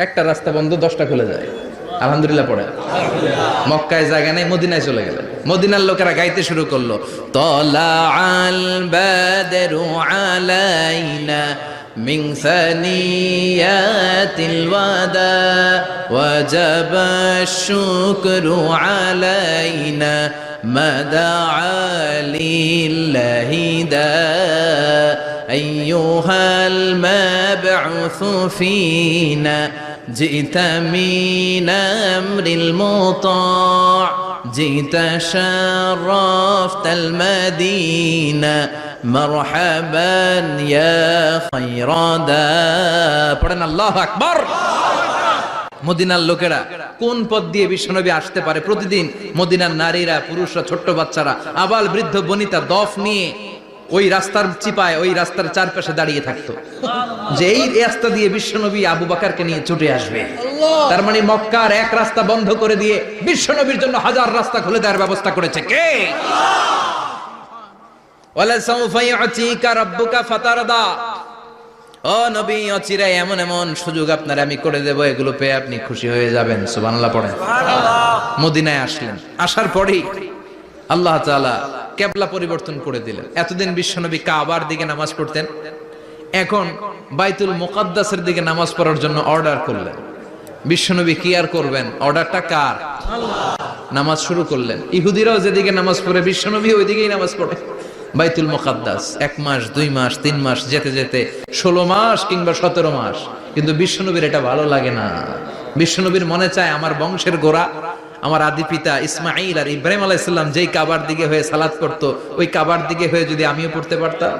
একটা রাস্তা বন্ধ, 10টা খুলে যায়। আলহামদুলিল্লাহ পড়ে। মক্কায় জায়গা নেই, মদিনায় চলে গেলেন। মদিনার লোকেরা গাইতে শুরু করলো, তলা আল বাদরু আলাইনা মিন সানিয়াতিল ওয়াদা ওয়াজাবা শুকরু আলাইনা মাদা লিল্লাহি দা আইয়ুহাল মাবউসু ফিনা جئت من أمر المطاع جئت شرفت المدينة مرحبا يا خير دا পড়েন আল্লাহু আকবার। মদিনার লোকেরা কোন পথ দিয়ে বিশ্বনবী আসতে পারে? প্রতিদিন মদিনার নারীরা, পুরুষরা, ছোট্ট বাচ্চারা, আবাল বৃদ্ধ বনিতা দফ নিয়ে ওই রাস্তার চিপায় ওই রাস্তার চারপাশে দাঁড়িয়ে থাকতো যে এই রাস্তা দিয়ে বিশ্বনবী আবু বকরকে নিয়ে ছুটে আসবে। তার মানে মক্কার এক রাস্তা বন্ধ করে দিয়ে বিশ্বনবীর জন্য হাজার রাস্তা খুলে দেওয়ার ব্যবস্থা করেছে কে? ওয়ালা সাউফা ইউতিকা রাব্বুকা ফাতারদা। ও নবী, অচিরে এমন এমন সুযোগ আপনার আমি করে দেব, এগুলো পেয়ে আপনি খুশি হয়ে যাবেন। সুবহানাল্লাহ পড়েন। মদিনায় আসলেন, আসার পরেই আল্লাহ তাআলা কিবলা পরিবর্তন করে দিলেন। এতদিন বিশ্বনবী কাবার দিকে নামাজ পড়তেন, এখন বাইতুল মুকাদ্দাসের দিকে নামাজ পড়ার জন্য অর্ডার করলেন। বিশ্বনবী কি আর করবেন, অর্ডারটা কার? নামাজ শুরু করলেন। ইহুদিরাও যেদিকে নামাজ পড়ে বিশ্বনবী ওইদিকেই নামাজ পড়ে। বাইতুল মুকাদ্দাস 1 মাস 2 মাস 3 মাস যেতে যেতে 16 মাস কিংবা 17 মাস, কিন্তু বিশ্বনবীর এটা ভালো লাগে না। বিশ্বনবীর মনে চায় আমার বংশের গোড়া, আমার আদি পিতা ইসমাঈল আর ইব্রাহিম আলাইহিস সালাম যেই কাবার দিকে হয়ে সালাত করতো, ওই কাবার দিকে হয়ে যদি আমিও পড়তে পারতাম।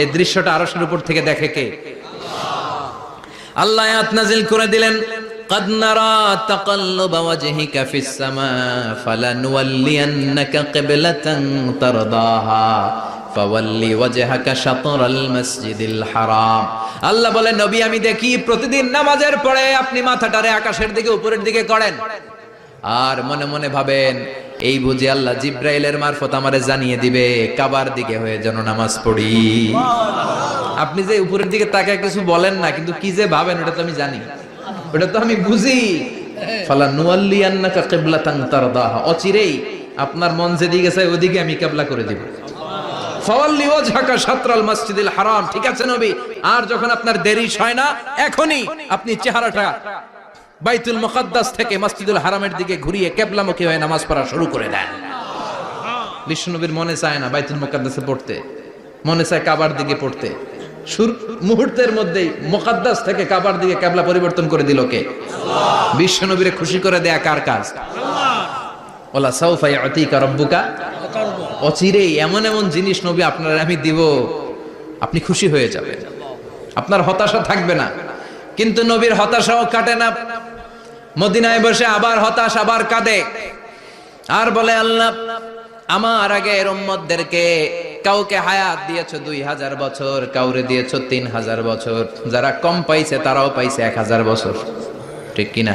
এই দৃশ্যটা আরশের উপর থেকে দেখে কে? আল্লাহ আয়াত নাযিল করে দিলেন, قد نرى تقلب وجهك في السماء فلنولينك قبلة ترضاها فول وجهك شطر المسجد الحرام। আল্লাহ বলে, নবী আমি দেখি প্রতিদিন নামাজের পরে আপনি মাথাটারে আকাশের দিকে উপরের দিকে করেন, আর মনে মনে ভাবেন এই বুঝি আল্লাহ জিব্রাইলের মারফত আমারে জানিয়ে দিবে কাবার দিকে হয়ে যেন নামাজ পড়ি। আপনি যে উপরের দিকে তাকায় কিছু বলেন না, কিন্তু কি যে ভাবেন ওটা তো আমি জানি, ওটা তো আমি বুঝি। ফালা নুয়াল্লিয়ান্নাকা কিবলাতান তারদাহা, অচিরেই আপনার মন যেদিকে চায় ওদিকে আমি কিবলা করে দেব। ফাওয়াল্লি ওয়াজহাকা শাতরাল মসজিদিল হারাম। ঠিক আছে নবী, আর যখন আপনার দেরি হয় না, এখনই আপনি চেহারাটা বাইতুল মুকাদ্দাস থেকে মসজিদুল হারামের দিকে ঘুরিয়ে কিবলামুখী হয়ে নামাজ পড়া শুরু করে দেন। বিশ্বনবীর মনে চায় না বাইতুল মুকাদ্দাসে পড়তে, মনে চায় কাবার দিকে পড়তে। মুহূর্তের মধ্যেই মুকাদ্দাস থেকে কাবার দিকে কিবলা পরিবর্তন করে দিল কে? আল্লাহ। বিশ্বনবীরে খুশি করে দেয়া কার কাজ? আল্লাহ। ওয়ালা সাউফা ইউতিকা রাব্বুকা, অচিরেই এমন এমন জিনিস নবী আপনার আমি দিব, আপনি খুশি হয়ে যাবেন, আপনার হতাশা থাকবে না। কিন্তু নবীর হতাশাও কাটে না। মদিনায় বসে আবার হতাশ, আবার কাঁদে, আর বলে আল্লাহ আমার আগের উম্মতদেরকে কাউকে হায়াত দিয়েছো 2000 বছর, কাউরে দিয়েছো 3000 বছর, যারা কম পাইছে তারাও পাইছে 1000 বছর, ঠিক কিনা?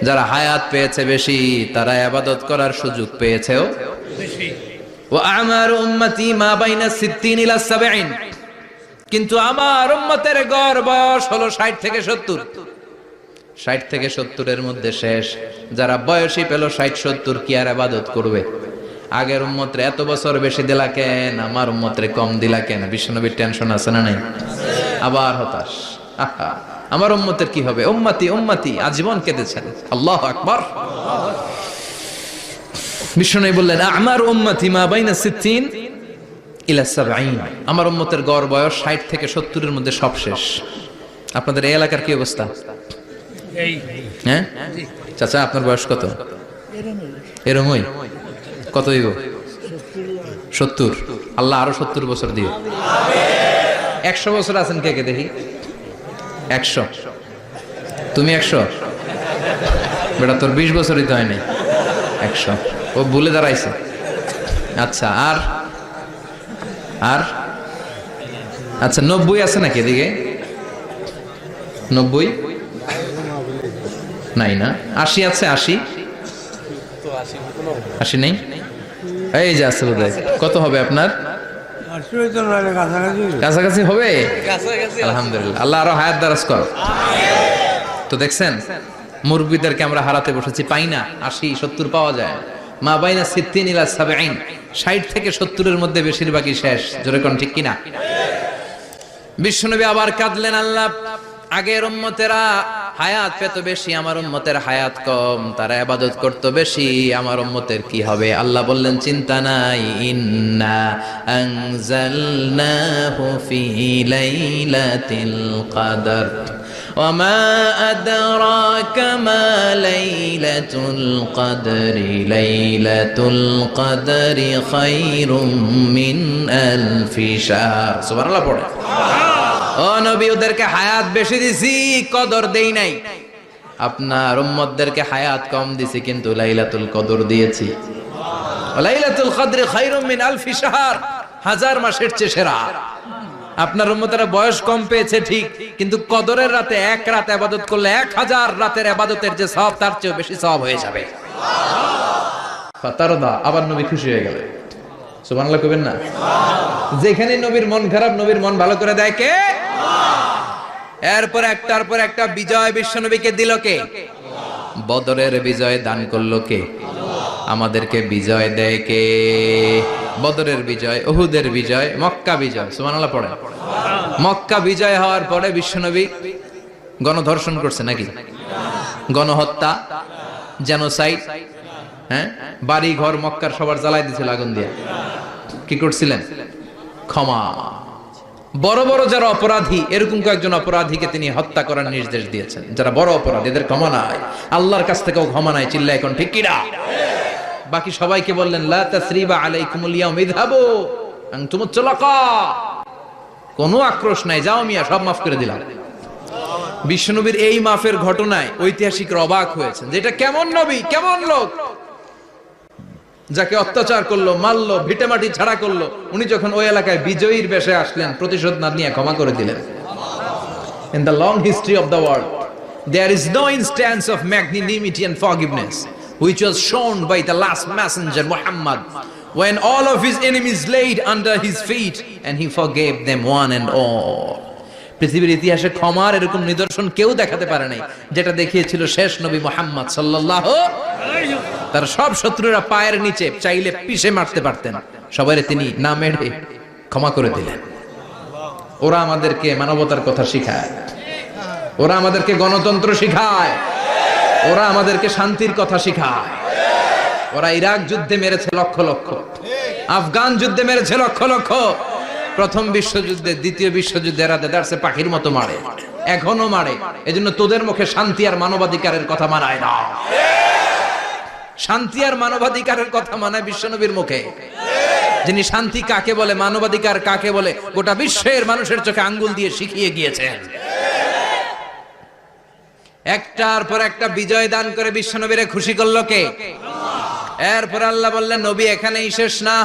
যারা হায়াত পেয়েছে বেশি, তারা ইবাদত করার সুযোগ পেয়েছেও বেশি। ওয়া আমারু উম্মতি মা বাইনা 60 ইলা 70, কিন্তু আমার উম্মতের গড় বয়স হলো 60 থেকে 70। 60 থেকে 70 এর মধ্যে শেষ। যারা বয়সী পেল 60-70, কি আর ইবাদত করবে? আগের উম্মতরে এত বছর বেশি দিলা কেন, আমার উম্মতরে কম দিলা কেন? বিশ্বনবীর টেনশন আছে না নাই? আবার হতাশ, আমার উম্মতের কি হবে? উম্মতি উম্মতি আজীবন কেঁদেছেন। আল্লাহু আকবার। বিশ্বনবী বললেন আমার উম্মতি মা বাইনা 60 ইলা 70, আমার উম্মতের গড় বয়স 60 থেকে 70 এর মধ্যে সব শেষ। আপনাদের এই এলাকার কি অবস্থা? হ্যাঁ চাচা, আপনার বয়স কত? এরমই কত হইব? 70। আল্লাহ আরো 70 বছর দিও। 100 বছর আছেন কে কে দেখি? 100। তুমি 100? বেটা তোর 20 বছরই তো হয়নি। 100 ও ভুলে দাঁড়াইছে। আচ্ছা, আর আর আচ্ছা 90 আছে নাকি এদিকে? 90 নাই না? 80 আছে? 80 নেই? এই যে আছে বোধহয়। কত হবে আপনার? কাছাকাছি হবে। আলহামদুলিল্লাহ, আল্লাহ আরো হায়াত দারাজ কর। তো দেখছেন মুরব্বীদেরকে আমরা হারাতে বসেছি, পাই না। 80-70 পাওয়া যায়। মা বাইনা 60 ইলা 70, 60 থেকে 70 এর মধ্যে বেশিরভাগই শেষ। জোরে কোন ঠিক কিনা? বিশ্বনবী আবার কাঁদলেন, আল্লাহ আগের উম্মতেরা হায়াত পেত বেশি, আমার উম্মতের হায়াত কম, তারা ইবাদত করত বেশি, আমার উম্মতের কি হবে? আল্লাহ বললেন চিন্তা নাই, ইন্না আনজালনাহু ফি লাইলাতিল কদর ওয়া মা আদরাকা মা লাইলাতুল কদরি লাইলাতুল কদরি খায়রুম মিন আলফি শাহর। সুবহানাল্লাহ পড়ে। ও নবী, ওদেরকে হায়াত বেশি দিছি, কদর দেই নাই। আপনার উম্মতদেরকে হায়াত কম দিছি, কিন্তু লাইলাতুল কদর দিয়েছি। লাইলাতুল কদর খায়রুম মিন আলফি শাহর। হাজার মাসের চেয়ে সেরা। আপনার উম্মতেরা বয়স কম পেয়েছে ঠিক, কিন্তু কদরের রাতে এক রাত ইবাদত করলে 1000 রাতের ইবাদতের যে সওয়াব তার চেয়ে বেশি সওয়াব হয়ে যাবে। ফাতারদা, আবার নবী খুশি হয়ে গেলেন। সুবহানাল্লাহ কইবেন না? যেখানে নবীর মন খারাপ, নবীর মন ভালো করে দেয় কে? এরপর একটার পর একটা বিজয় বিশ্ব নবীকে দিল কে? বদরের বিজয় দান করলো কে? আমাদেরকে বিজয় দেয় কে? বদরের বিজয়, উহুদের বিজয়, মক্কা বিজয়। সুবহানাল্লাহ পড়েন। মক্কা বিজয় হওয়ার পরে বিশ্বনবী গণধর্ষণ করছে নাকি? গণহত্যা, জেনোসাইড, হ্যাঁ, বাড়ি ঘর মক্কার সবার জ্বালাই দিয়েছিল আগুন দিয়ে। কি করছিলেন? ক্ষমা। বড় বড় যারা অপরাধী, এরকম কয়েকজন অপরাধীকে তিনি হত্যা করার নির্দেশ দিয়েছেন। যারা বড় অপরাধী, এদের ক্ষমা নাই, আল্লাহর কাছ থেকেও ক্ষমা নাই। চিল্লায় এখন ঠিক কিনা? বাকি সবাইকে বললেন লা তাসরিবা আলাইকুমুল ইয়াউম ইযহাবু আনতুমুত তুলাকা, কোনো আক্রোশ নাই, যাও মিয়া, সব মাফ করে দিলাম। বিশ্বনবীর এই মাফের ঘটনায় ঐতিহাসিকরা অবাক হয়েছেন যে এটা কেমন নবী, কেমন লোক, যাকে অত্যাচার করলো, মারলো, ভিটেমাটি ছাড়া করলো, উনি যখন ওই এলাকায় বিজয়ীর বেশে আসলেন, প্রতিশোধ না নিয়ে ক্ষমা করে দিলেন। In the long history of the world, there is no instance of magnanimity and forgiveness which was shown by the last messenger Muhammad, when all of his enemies laid under his feet and he forgave them one and all. পৃথিবীর ইতিহাসে ক্ষমার এরকম নিদর্শন কেউ দেখাতে পারে নাই যেটা দেখিয়েছিল শেষ নবী মুহাম্মদ সাল্লাল্লাহু আলাইহি ওয়াসাল্লাম। তার সব শত্রুরা পায়ের নিচে চাইলে পিষে মারতে পারতেন, সবাইরে তিনি না মেরে ক্ষমা করে দিলেন। ওরা আমাদেরকে মানবতার কথা শিখায়, ওরা আমাদেরকে গণতন্ত্র শিখায়, ওরা আমাদেরকে শান্তির কথা শিখায়। ওরা ইরাক যুদ্ধে মেরেছে লক্ষ লক্ষ, আফগান যুদ্ধে মেরেছে লক্ষ লক্ষ, প্রথম বিশ্বযুদ্ধে, দ্বিতীয় বিশ্বযুদ্ধে এরা দেদারসে পাখির মতো মারে, এখনো মারে। এজন্য তোদের মুখে শান্তি আর মানবাধিকারের কথা মানায় না। শান্তি আর মানবাধিকারের কথা মানায় বিশ্বনবীর মুখে, যিনি শান্তি কাকে বলে, মানবাধিকার কাকে বলে, গোটা বিশ্বের মানুষের চোখে আঙ্গুল দিয়ে শিখিয়ে গিয়েছেন। একটার পর একটা বিজয় দান করে বিশ্বনবীরে খুশি করলো কে? এরপর আল্লাহ বললেন নবী এখানেই শেষ না,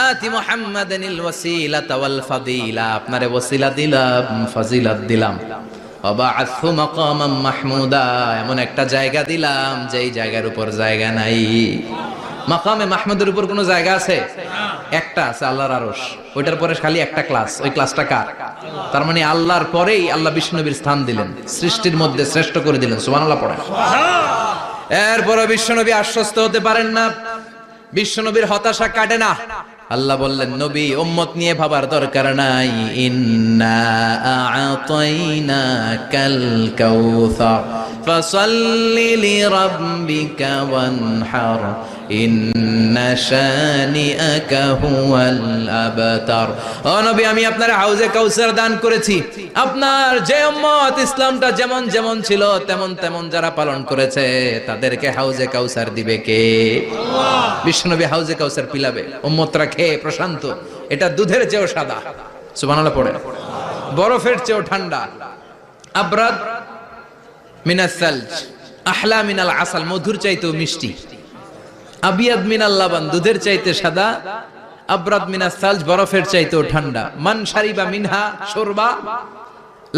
আতি মুহাম্মাদানিল ওয়াসিলাতা ওয়াল ফাদিলা, আপনারে ওয়াসিলা দিলাম, ফাজিলাত দিলাম, ওয়াবা'আথু মাকামাম মাহমুদা, এমন একটা জায়গা দিলাম যেই জায়গার উপর জায়গা নাই। মাকামে মাহমুদের উপর কোনো জায়গা আছে? একটা আছে, আল্লাহর আরশ। ওইটার পরে খালি একটা ক্লাস, ওই ক্লাসটা কার? তার মানে আল্লাহর পরেই আল্লাহ বিশ্বনবীর স্থান দিলেন, সৃষ্টির মধ্যে শ্রেষ্ঠ করে দিলেন। সুবহানাল্লাহ পড়েন। এরপরে বিশ্বনবী আশ্বস্ত হতে পারেন না, বিশ্বনবীর হতাশা কাটে না। আল্লাহ বললেন নবী উম্মত নিয়ে ভাবার দরকার নাই, ইন্না আ'তাইনাকাল কাউসার ফাসাল্লি লিরাব্বিকা ওয়ানহার ইন্না শানিআকা হুয়াল আবতার। ও নবী আমি আপনার হাউজে কাউসার দান করেছি। আপনার যে উম্মত ইসলামটা যেমন যেমন ছিল তেমন তেমন যারা পালন করেছে তাদেরকে হাউজে কাউসার দিবে কে? আল্লাহ। বিশ্বনবী হাউজে কাউসার পিলাবে, উম্মতরা খেয়ে প্রশান্ত। এটা দুধের চেয়েও সাদা, সুবহানাল্লাহ পড়ে, বরফের চেয়েও ঠান্ডা, আবরাদ মিনাস সালজ আহলা মিনাল আসাল, মধুর চাইতেও মিষ্টি, আবিয়াদ মিনাল লাবান, দুধের চাইতে সাদা, আবরাদ মিনাস সালজ, বরফের চাইতেও ঠান্ডা। মান শারিবা মিনহা শুরবা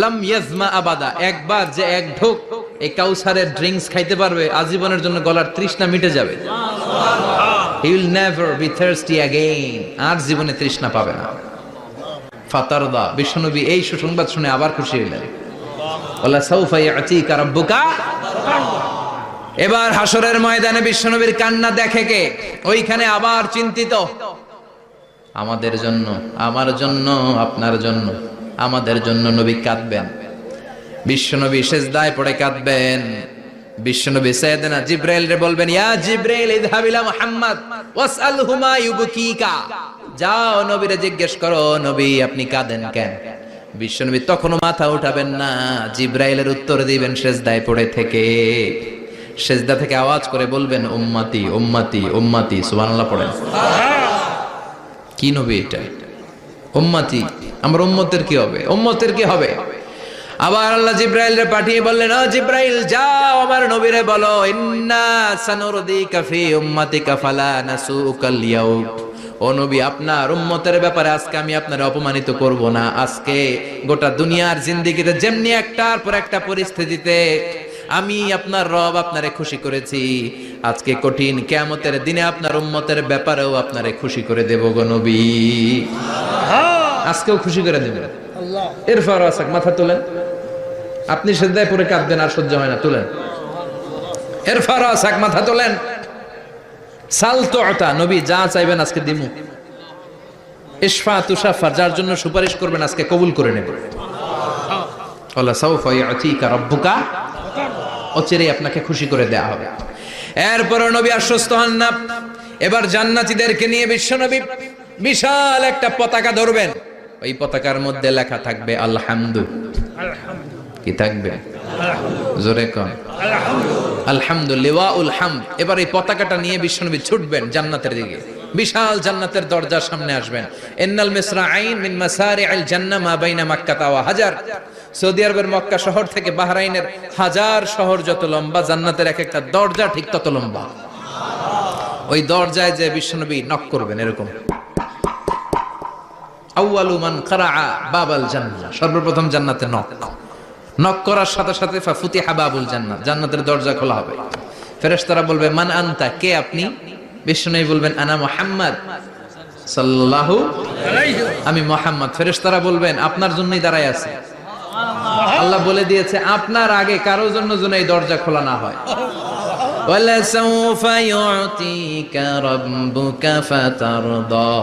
লাম ইয়াজমা আবাদা, একবার যে এক ঢোক এই কাউসারের ড্রিঙ্কস খাইতে পারবে আজীবনের জন্য গলার তৃষ্ণা মিটে যাবে। He will never be thirsty again, আর জীবনে তৃষ্ণা পাবে না। ফাতারদা, বিশ্বনবী এই সুসংবাদ শুনে আবার খুশি হলেন। ওয়ালা সাউফা ইয়াতিকা রাব্বুকা। এবার হাসরের ময়দানে বিশ্বনবীর কান্না দেখে কে? ওইখানে আবার চিন্তিত, আমাদের জন্য, আমার জন্য, আপনার জন্য, আমাদের জন্য নবী কাঁদবেন। বিশ্বনবী সিজদায় পড়ে কাঁদবেন। বিশ্বনবী সাইয়েদনা জিবরাইল রে বলবেন, ইয়া জিবরাইল ইযহাব ইলা মুহাম্মদ ওয়াসআলহু মা ইউবকিকা, যাও নবীরে জিজ্ঞেস করো নবী আপনি কাঁদেন কেন। বিশ্বনবী তখনও মাথা উঠাবেন না, জিবরাইলের উত্তর দিবেন সিজদায় পড়ে থেকে। সিজদা থেকে আওয়াজ করে বলবেন উম্মতি উম্মতি উম্মতি। সুবহানাল্লাহ পড়েন। কি নবী এটা? উম্মতি, আমার উম্মতের কি হবে? উম্মতের কি হবে? আবার আল্লাহ জিবরাইলরে পাঠিয়ে বললেন, ও জিবরাইল যাও আমার নবীরে বলো, ইন্না সানুরদিকা ফি উম্মাতিকা ফালা নাসুকাল ইয়াউম ও নবী, আপনার উম্মতের ব্যাপারে আজকে আমি আপনার অপমানিত করব না। আজকে গোটা দুনিয়ার জিন্দেগিতে যেমনি একটার পর একটা পরিস্থিতিতে আমি আপনার রব আপনারে খুশি করেছি, আজকে কঠিন কিয়ামতের দিনে আপনার উম্মতের ব্যাপারেও আপনারে খুশি করে দেব গো নবী। আজকেও খুশি করে দেব। এরপর আসাক, মাথা তোলেন। আপনি সিজদায় পড়ে কাঁদবেন, আর সহ্য হয় না, তুলেন। এরপর আসাক, মাথা তোলেন। সাল তুতা, নবী যা চাইবেন আজকে দিমু। ইশফা তুশাফা, যার জন্য সুপারিশ করবেন আজকে কবুল করে নেব। ওয়ালা সাউফা ইউতিকা রাব্বুকা, অচিরেই আপনাকে খুশি করে দেয়া হবে। এরপর নবী আশ্বস্ত হন না। এবার জান্নাতীদেরকে নিয়ে বিশ্বনবী বিশাল একটা পতাকা ধরবেন। ওই পতাকার মধ্যে লেখা থাকবে আলহামদু। কি থাকবে? জোরে কোন আলহামদুলিল্লাহ ওয়াল হামদ। এবার এই পতাকাটা নিয়ে বিশ্বনবী ছুটবেন জান্নাতের দিকে। বিশাল জান্নাতের দরজার সামনে আসবেন। ইন্নাল মিসরাঈন মিন মাসারি'আল জান্নাহ মা বাইনা মাক্কাহ ওয়া হাজার। সৌদি আরবের মক্কা শহর থেকে বাহরাইনের হাজার শহর যত লম্বা, জান্নাতের এক একটা দরজা ঠিক তত লম্বা। ওই দরজায় যে বিশ্বনবী নক করবেন এরকম, আউয়ালু মান কারাআ বাবাল জান্নাহ, সর্বপ্রথম জান্নাতে নক করার সাথে সাথে ফাফুতিহা বাবুল জান্নাহ, জান্নাতের দরজা খোলা হবে। ফেরেশতারা বলবে মান আনতা, কে আপনি? বিশ্বনবী বলবেন আনা মুহাম্মদ সাল্লাল্লাহু আলাইহি, আমি মুহাম্মদ। ফেরেশতারা বলবেন আপনার জন্যই দাঁড়ায় আছি। আল্লাহ বলে দিয়েছে আপনার আগে কারোর জন্য যেন এই দরজা খোলা না হয়। ওয়ালা সাউফা ইউতিকা রাব্বুকা ফাতারদা,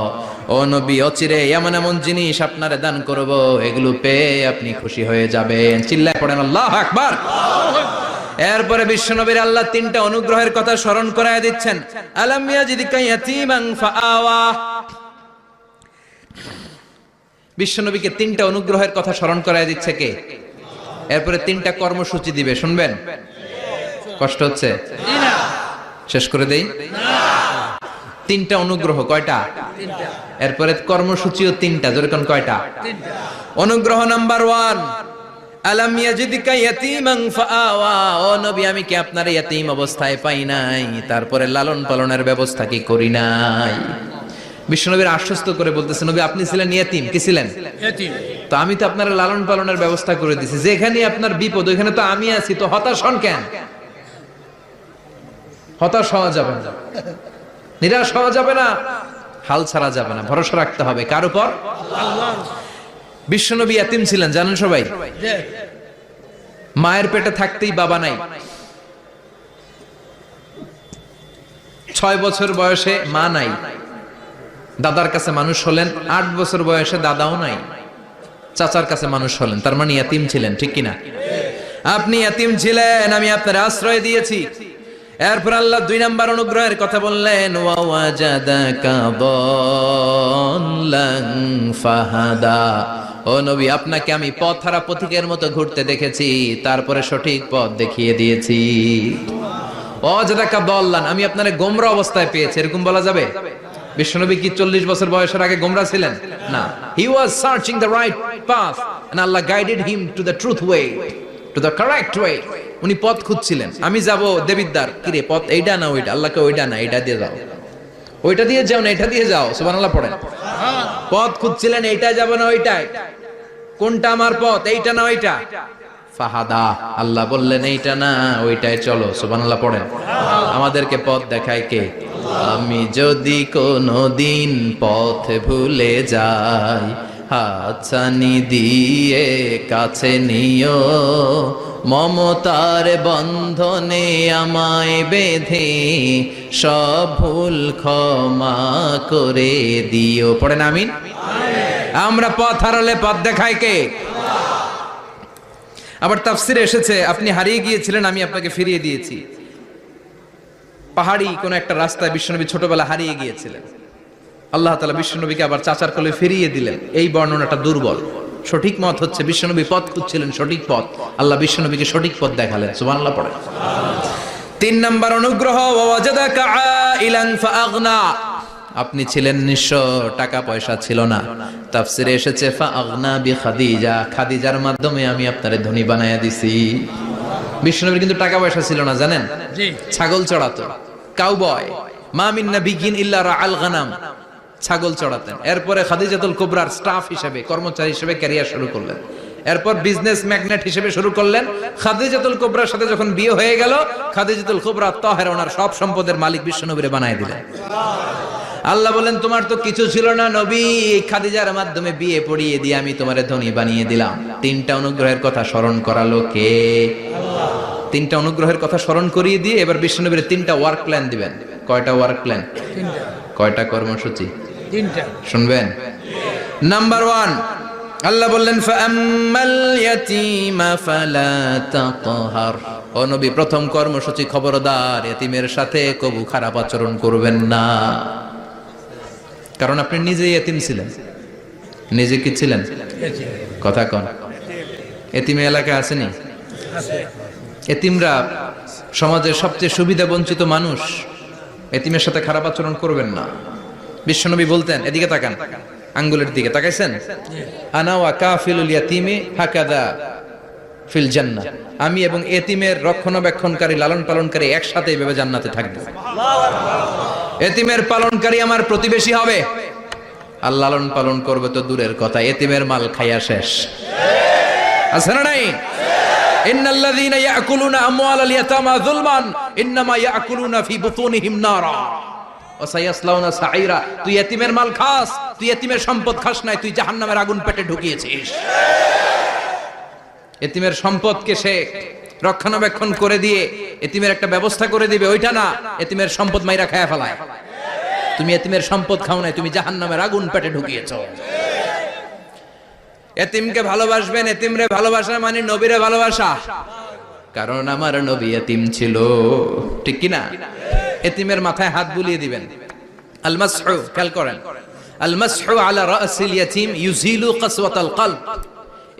ও নবী অচিরে এমন এমন জিনিস আপনারে দান করব, এগুলো পেয়ে আপনি খুশি হয়ে যাবেন। চিল্লায় পড়েন আল্লাহু আকবার। এরপরে বিশ্বনবীর আল্লাহ তিনটা অনুগ্রহের কথা স্মরণ করায় দিচ্ছেন। আলাম ইয়াজিদকা ইয়াতীমান ফাআওয়া, বিশ্বনবীকে তিনটা অনুগ্রহের কথা স্মরণ করায় দিচ্ছে কে? এরপরে তিনটা কর্মসূচি দিবে, শুনবেন? কষ্ট হচ্ছে? শেষ করে দেই। তিনটা অনুগ্রহ, কয়টা? এরপরে কর্মসূচিও তিনটা, যেরকম কয়টা? অনুগ্রহ নাম্বার 1, আলাম ইয়াজিদকা ইয়াতীমান ফাআওয়া, ও নবী আমি কি আপনার ইয়াতীম অবস্থায় পাই নাই, তারপরে লালন পালনের ব্যবস্থা কি করি নাই? বিশ্বনবীর আশ্বস্ত করে বলতেছে নবী আপনি ছিলেন ইয়াতীম, কি ছিলেন? ইয়াতীম। তো আমি তো আপনার লালন পালনের ব্যবস্থা করে দিয়েছি, যেখানে আপনার বিপদ ওইখানে তো আমি আছি, তো হতাশ হন কেন? হতাশ হওয়া যাবে না, নিরাশ হওয়া যাবে না, হাল ছাড়া যাবে না, ভরসা রাখতে হবে কার উপর? আল্লাহ। বিশ্বনবী ইয়াতীম ছিলেন জানেন সবাই। মায়ের পেটে থাকতেই বাবা নাই। 6 বছর বয়সে মা নাই, দাদার কাছে মানুষ হলেন। 8 বছর বয়সে দাদাও নাই, চাচার কাছে মানুষ হলেন। তার মানে ইয়াতীম ছিলেন, ঠিক কিনা? আপনি ইয়াতীম ছিলেন, আমি আপনার আশ্রয় দিয়েছি। এরপর আল্লাহ 2 নাম্বার অনুগ্রহের কথা বললেন, ওয়া ওয়াজাদাকা দাল্লান ফাহাদা, ও নবী আপনাকে আমি পথহারা পথিকের মতো ঘুরতে দেখেছি, তারপরে সঠিক পথ দেখিয়ে দিয়েছি। ওয়াজাদাকা দাল্লান, আমি আপনারে গোমরা অবস্থায় পেয়েছি, এরকম বলা যাবে? বিশ্বনবী কি 40 বছর বয়সের আগে গোমরা ছিলেন? না, he was searching the right path and Allah guided him to the truth way, to the correct way. উনি পথ খুঁজছিলেন। আমি যাব দেবিদ্দার, কি রে পথ এইটা না ওইটা? আল্লাহকে ওইটা না এইটা দিয়ে যাও, ওইটা দিয়ে যাও না এটা দিয়ে যাও, সুবহানাল্লাহ পড়েন। পথ খুঁজছিলেন, এইটা যাব না ওইটাই, কোনটা আমার পথ, এইটা না ওইটা? ফাহাদা, আল্লাহ বললেন এইটা না ওইটাই চলো, সুবহানাল্লাহ পড়েন। আমাদেরকে পথ দেখায় কে? আমি যদি কোনদিন পথ ভুলে যাই, হাতছানি দিয়ে কাছে নিও, মমতার বন্ধনে আমায় বেঁধে সব ভুল ক্ষমা করে দিও। পড়েন আমিন। আমরা পথ হারালে পথ দেখায় কে? আবার তাফসিরে এসেছে আপনি হারিয়ে গিয়েছিলেন, আমি আপনাকে ফিরিয়ে দিয়েছি। পাহাড়ি কোন একটা রাস্তায় বিশ্বনবী ছোটবেলা হারিয়ে গিয়েছিলেন, আল্লাহ তাআলা বিশ্বনবীকে আবার চাচার কোলে ফিরিয়ে দিলেন। এই বর্ণনাটা দুর্বল। সঠিক মত হচ্ছে বিশ্বনবী পথ খুঁজছিলেন, সঠিক পথ, আল্লাহ বিশ্বনবীকে সঠিক পথ দেখালেন, সুবহানাল্লাহ পড়ে। 3 নাম্বার অনুগ্রহ, ওয়াজাদাকা আইলান ফাআগনা, আপনি ছিলেন নিঃস্ব, টাকা পয়সা ছিল না। তাফসিরে এসেছে ফাআগনা বিখাদিজা, খাদিজার মাধ্যমে আমি আপনারে ধনী বানায়া দিছি। বিশ্বনবীর কিন্তু টাকা পয়সা ছিল না জানেন? জি, ছাগল চড়াতো, কাউবয়। মা মিন নাবিয়্যিন ইল্লা রাআল গানাম, ছাগল চড়াতেন। এরপরে খাদিজাতুল কুবরার স্টাফ হিসেবে, কর্মচারী হিসেবে ক্যারিয়ার শুরু করলেন। এরপর বিজনেস ম্যাগনেট হিসেবে শুরু করলেন। খাদিজাতুল কুবরার সাথে যখন বিয়ে হয়ে গেল, খাদিজাতুল কুবরা তাহেরা ওনার সব সম্পদের মালিক বিশ্বনবীরে বানায় দিলেন। আল্লাহ বলেন, তোমার তো কিছু ছিল না নবী, খাদিজার মাধ্যমে বিয়ে পড়িয়ে দিয়ে আমি তোমারে ধনী বানিয়ে দিলাম। তিনটা অনুগ্রহের কথা স্মরণ করালো কে? আল্লাহ। তিনটা অনুগ্রহের কথা স্মরণ করিয়ে দিয়ে এবার বিশ্বনবীর তিনটা ওয়ার্ক প্ল্যান দিবেন। কয়টা ওয়ার্ক প্ল্যান? কয়টা কর্মসূচি? তিনটা। শুনবেন। নাম্বার 1, আল্লাহ বললেন ফাআম্মাল ইয়াতীমা ফালা তাকহার। ও নবী, প্রথম কর্মসূচি, খবরদার এতিমের সাথে কবু খারাপ আচরণ করবেন না। কারণ আপনি নিজে এতিম ছিলেন। নিজে কি ছিলেন? কথা কন। এতিমে এলাকা আসেনি? এতিমরা সমাজের সবচেয়ে সুবিধা বঞ্চিত মানুষ। এতিমের সাথে খারাপ আচরণ করবেন না। বিশ্বনবী বলতেন, এদিকে তাকান, আঙ্গুলের দিকে তাকাইছেন, আনা ওয়া কাফিলুল ইয়াতীমি হাকাদা ফিল জান্নাহ। আমি এবং এতিমের রক্ষণাবেক্ষণকারী, লালন পালনকারী একসাথে এইভাবে জান্নাতে থাকবো। এতিমের পালনকারী আমার প্রতিবেশী হবে, আর লালন পালন করবে তো দূরের কথা, এতিমের মাল খাইয়া শেষ। আছে না নাই? ইন্নাল্লাযীনা ইয়াকুলুনা আমওয়ালাল ইয়াতামা যুলমান ইন্নামা ইয়াকুলুনা ফি বুতুনিহিম নারা ওয়া সায়াসলাউনা সাঈরা। তুই এতিমের মাল খাস, তুই এতিমের সম্পদ খাস নাই, তুই জাহান্নামের আগুন পেটে ঢুকিয়েছিস। এতিমের সম্পদকে সে রক্ষণাবেক্ষণ করে দিয়ে এতিমের একটা ব্যবস্থা করে দিবে, ওইটা না, এতিমের সম্পদ মাইরা খায়া ফেলায়। তুমি এতিমের সম্পদ খাও নাই, তুমি জাহান্নামের আগুন পেটে ঢুকিয়েছো। এতিমকে ভালোবাসবেন। এতিমরে ভালোবাসা মানে নবীরে ভালোবাসা। কারণ আমার নবী এতিম ছিল, ঠিক কি না? এতিমের মাথায় হাত বুলিয়ে দিবেন। আল মাসহু, খেয়াল করেন, আল মাসহু আলা রাসিল ইয়াতীম ইউজিলু কাসওয়াতাল কলব।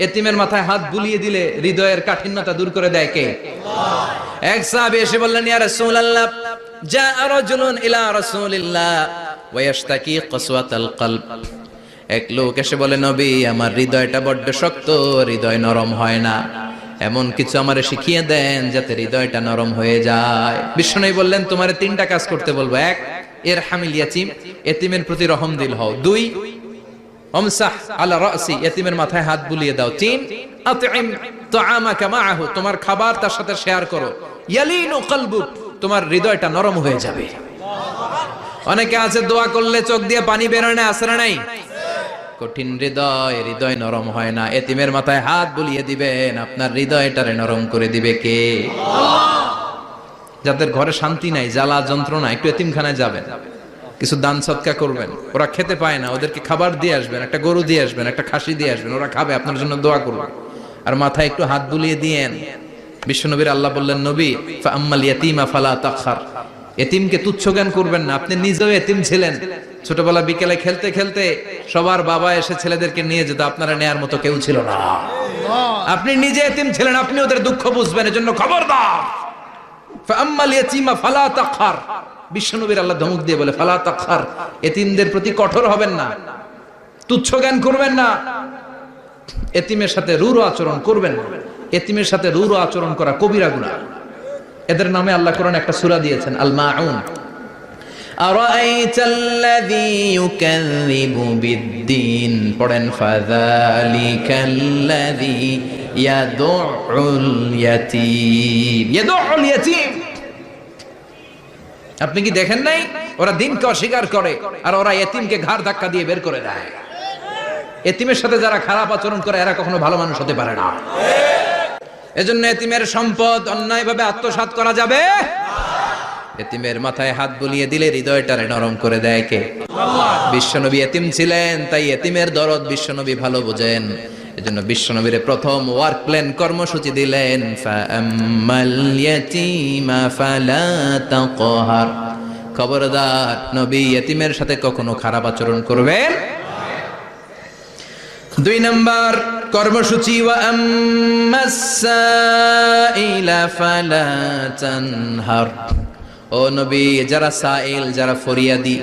এতিমের মাথায় হাত বুলিয়ে দিলে হৃদয়ের কাঠিন্যতা দূর করে দেয় কে? আল্লাহ। এক সাহাবী এসে বললেন, ইয়া রাসূলুল্লাহ, জাআ রাজুলুন ইলা রাসূলিল্লাহ ওয়া ইয়াশতাকি কাসওয়াতাল কলব। এক লোক এসে বলে, নবী, আমার হৃদয়টা বড্ড শক্ত, হৃদয় নরম হয় না, এমন কিছু আমারে শিখিয়ে দেন যাতে হৃদয়টা নরম হয়ে যায়। বিশ্বনবী বললেন, তোমারে তিনটা কাজ করতে বলবো। 1, ইরহামিল ইয়াতীম, এতিমের প্রতি রহমদিল হও। 2, আমসাহ আলা রাসি, এতিমের মাথায় হাত বুলিয়ে দাও। 3, আতইম তাআমাকা মাআহু, তোমার খাবার তার সাথে শেয়ার করো। ইয়ালিনু কলবুক, তোমার হৃদয়টা নরম হয়ে যাবে। অনেকে আছে দোয়া করলে চোখ দিয়ে পানি বের হয় না, আসরা নাই? কঠিন হৃদয়, হৃদয় নরম হয় না। এতিমের মাথায় হাত বুলিয়ে দিবেন, আপনার হৃদয়টারে নরম করে দিবে কে? আল্লাহ। যাদের ঘরে শান্তি নাই, জ্বালা যন্ত্রণা, একটু এতিমখানায় যাবেন, কিছু দান সদকা করবেন। ওরা খেতে পায় না, ওদেরকে খাবার দিয়ে আসবেন, একটা গরু দিয়ে আসবেন, একটা খাসি দিয়ে আসবেন, ওরা খাবে, আপনার জন্য দোয়া করবে। আর মাথায় একটু হাত বুলিয়ে দিয়েন। বিশ্বনবীর আল্লাহ বললেন, নবী, ফাআম্মাল ইয়াতীমা ফালা তাকহার, এতিমকে তুচ্ছ জ্ঞান করবেন না। আপনি নিজেও এতিম ছিলেন। ছোটবেলা বিকেলে খেলতে খেলতে সবার বাবা এসে ছেলেদেরকে নিয়ে যেত, আপনারা নেয়ার মতো কেউ ছিল না। আপনি নিজে এতিম ছিলেন, আপনি ওদের দুঃখ বুঝবেন, এজন্য খবরদার, ফাআম্মাল ইয়াতীমা ফালা তাকহার। বিশ্বনবীর আল্লাহ ধমক দিয়ে বলে, ফালা তাকহার, এতিমদের প্রতি কঠোর হবেন না, তুচ্ছ জ্ঞান করবেন না, এতিমের সাথে রূঢ় আচরণ করবেন না। এতিমের সাথে রূঢ় আচরণ করা কবিরা গুনাহ। এদের নামে আল্লাহ কোরআনে একটা সূরা দিয়েছেন, আল মাউন। আরাআইতাল্লাযী ইউকাযযিবু বিদ্দীন, পড়েন, ফাযালিকাল্লাযী ইয়াদুউল ইয়াতীম। ইয়াদুউল ইয়াতীম, আপনি কি দেখেন নাই? ওরা দিনকে অস্বীকার করে আর ওরা এতিমকে ঘাড় ধাক্কা দিয়ে বের করে দেয়। এতিমের সাথে যারা খারাপ আচরণ করে এরা কখনো ভালো মানুষ হতে পারে না। এজন্য এতিমের সম্পদ অন্যায়ভাবে আত্মসাৎ করা যাবে না। এতিমের মাথায় হাত বুলিয়ে দিলে হৃদয়টারে নরম করে দেয় কে? আল্লাহ। বিশ্বনবী এতিম ছিলেন, তাই এতিমের দরদ বিশ্বনবী ভালো বোঝেন। এজন্য বিশ্বনবীর প্রথম ওয়ার্ক প্ল্যান, কর্মসূচি দিলেন, ফাআম্মাল ইয়াতীমা ফালা তাকহার। খবরদার, নবী এতিমের সাথে কখনো খারাপ আচরণ করবেন। 2 নম্বর কর্মসূচি, ওয়া আম্মাস সাইলা ফালা তানহার। ও নবী, যারা সাইল, যারা ফরিয়াদি,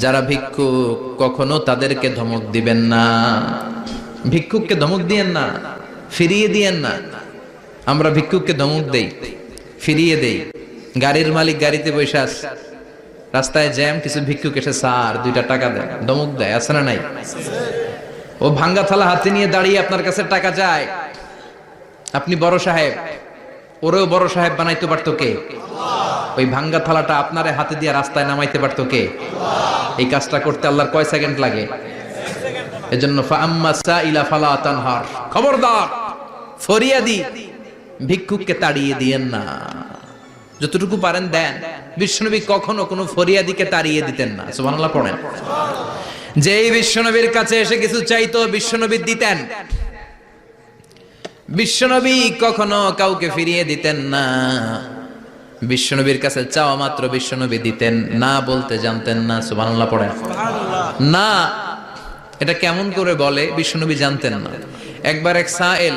যারা ভিক্ষুক, কখনো তাদেরকে ধমক দিবেন না। ভিক্ষুককে ধমক দিয়েন না, ফিরিয়ে দিয়েন না। আমরা ভিক্ষুককে ধমক দেই, ফিরিয়ে দেই। গাড়ির মালিক গাড়িতে বসে আছে, রাস্তায় জ্যাম, কিছু ভিক্ষুক এসে স্যার 2টা টাকা দেয়, ধমক দেয়, আছে না নাই? ও ভাঙ্গা থালা হাতে নিয়ে দাঁড়িয়ে আপনার কাছে টাকা চায়। আপনি বড় সাহেব, ওরেও বড় সাহেব বানাইতে পারতো কে? ওই ভাঙ্গা থালাটা আপনারে হাতে দিয়ে রাস্তায় নামাইতে পারতো কে? এই কাজটা করতে আল্লাহর কয় সেকেন্ড লাগে? এজন্য ফাআম্মা সাইলা ফালা তানহার, খবরদার ফরিয়াদি ভিক্ষুককে তাড়িয়ে দিয়েন না, যতটুকু পারেন দেন। বিশ্বনবী কখনো কোনো ফরিয়াদিকে তাড়িয়ে দিতেন না, সুবহানাল্লাহ পড়েন। যেই বিশ্বনবীর কাছে এসে কিছু চাইতো বিশ্বনবী দিতেন। বিশ্বনবী কখনো কাউকে ফিরিয়ে দিতেন না। বিশ্বনবীর কাছে চাওয়া মাত্র বিশ্বনবী দিতেন, না বলতে জানতেন না, সুবহানাল্লাহ পড়েন। না এটা কেমন করে বলে বিশ্বনবী জানতেন না। একবার এক সাইল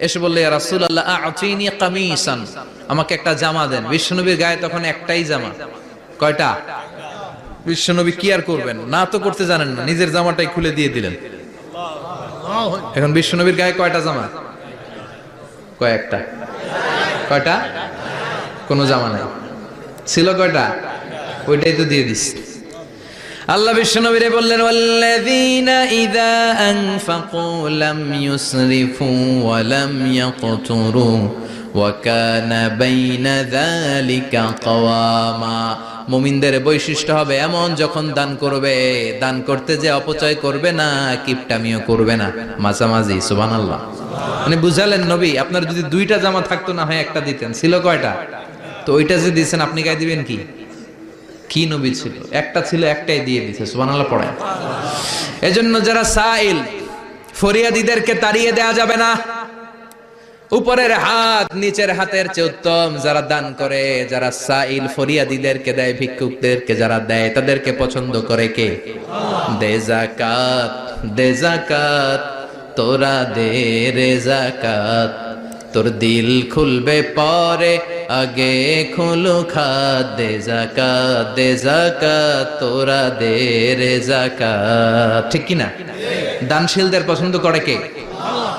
এসে বললে, ইয়া রাসূলুল্লাহ আ'তিনি কামিসান, আমাকে একটা জামা দেন। বিশ্বনবীর গায়ে তখন একটাই জামা। কয়টা? বিশ্বনবী কি আর করবেন, না তো করতে জানেন না, নিজের জামাটাই খুলে দিয়ে দিলেন। এখন বিশ্বনবীর গায়ে কয়টা জামা? কয়েকটা। কয়টা? কোনো জামা নাই। ছিল কয়টা? ওইটাই তো দিয়ে দিস। আল্লাহ বিশ্বনবীরে বললেন, ওয়াল্লাযীনা ইযা আনফাকু লাম ইউসরিফু ওয়া লাম ইয়াকতুরু ওয়া কানা বাইনা যালিকা কাওয়ামা। মুমিনদের বৈশিষ্ট্য হবে এমন, যখন দান করবে, দান করতে যে অপচয় করবে না, কিপটামিও করবে না, মাঝামাঝি। সুবহানাল্লাহ। মানে বুঝালেন নবী, আপনার যদি 2টা জামা থাকতো না হয় একটা দিতেন। ছিল কয়টা? তো ওইটা যে দিয়েছেন আপনি গায়ে দিবেন কি? কি নবী ছিল? একটা ছিল, একটাই দিয়ে দিয়েছে। সুবহানাল্লাহ পড়েন। এজন্য যারা সাইল, ফরিয়াদিদেরকে তাড়িয়ে দেয়া যাবে না। উপরের হাত নিচের হাতের চেয়ে উত্তম যারা দান করে, যারা সাইল ফরিয়াদিদেরকে দেয়, ভিক্ষুকদেরকে যারা দেয়, তাদেরকে পছন্দ করে কে? দে যাকাত, দে যাকাত, তোরা দে রে যাকাত, তোর দিল খুলবে পরে, আগে খুলু খাত। দে যাকাত, দে যাকাত, তোরা দে রে যাকাত। ঠিক কি না? দানশীলদের পছন্দ করে কে?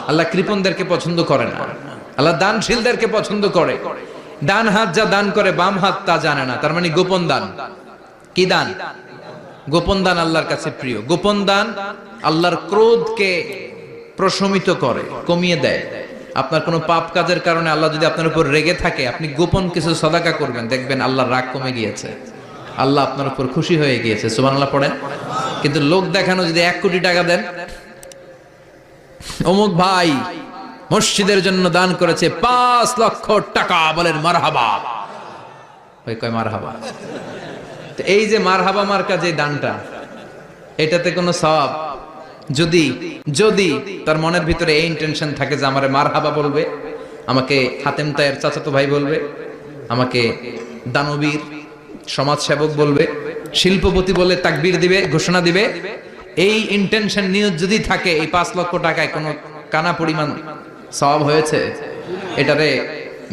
আল্লাহ কৃপণদেরকে পছন্দ করে না, আল্লাহ দানশীলদেরকে পছন্দ করে। ডান হাত যা দান করে, বাম হাত তা জানে না, তার মানে গোপন দান। কি দান? গোপন দান আল্লাহর কাছে প্রিয়। গোপন দান আল্লাহর ক্রোধকে প্রশমিত করে, কমিয়ে দেয়। আপনার কোনো পাপ কাজের কারণে আল্লাহ যদি আপনার উপর রেগে থাকে, আপনি গোপন কিছু সাদাকা করবেন, দেখবেন আল্লাহর রাগ কমে গিয়েছে, আল্লাহ আপনার উপর খুশি হয়ে গিয়েছে। সুবহানাল্লাহ পড়েন। কিন্তু লোক দেখানো যদি 1 কোটি টাকা দেন, অমুক ভাই মসজিদের জন্য দান করেছে 5 লক্ষ টাকা, বলেন মারহাবা। ওই কয় মারহাবা। তো এই যে মারহাবা মার্কা যে দানটা, এটাতে কোনো সওয়াব যদি যদি তার মনের ভিতরে এই ইন্টেনশন থাকে যে আমারে মারহাবা বলবে, আমাকে হাতেম তায়ের চাচাতো ভাই বলবে, আমাকে দানবীর সমাজসেবক বলবে, শিল্পপতি বলে তাকবীর দিবে, ঘোষণা দিবে, এই ইন্টেনশন নিয়ে যদি থাকে, এই 5 লক্ষ টাকায় কোনো কানা পরিমাণ সওয়াব হয়েছে, এটারে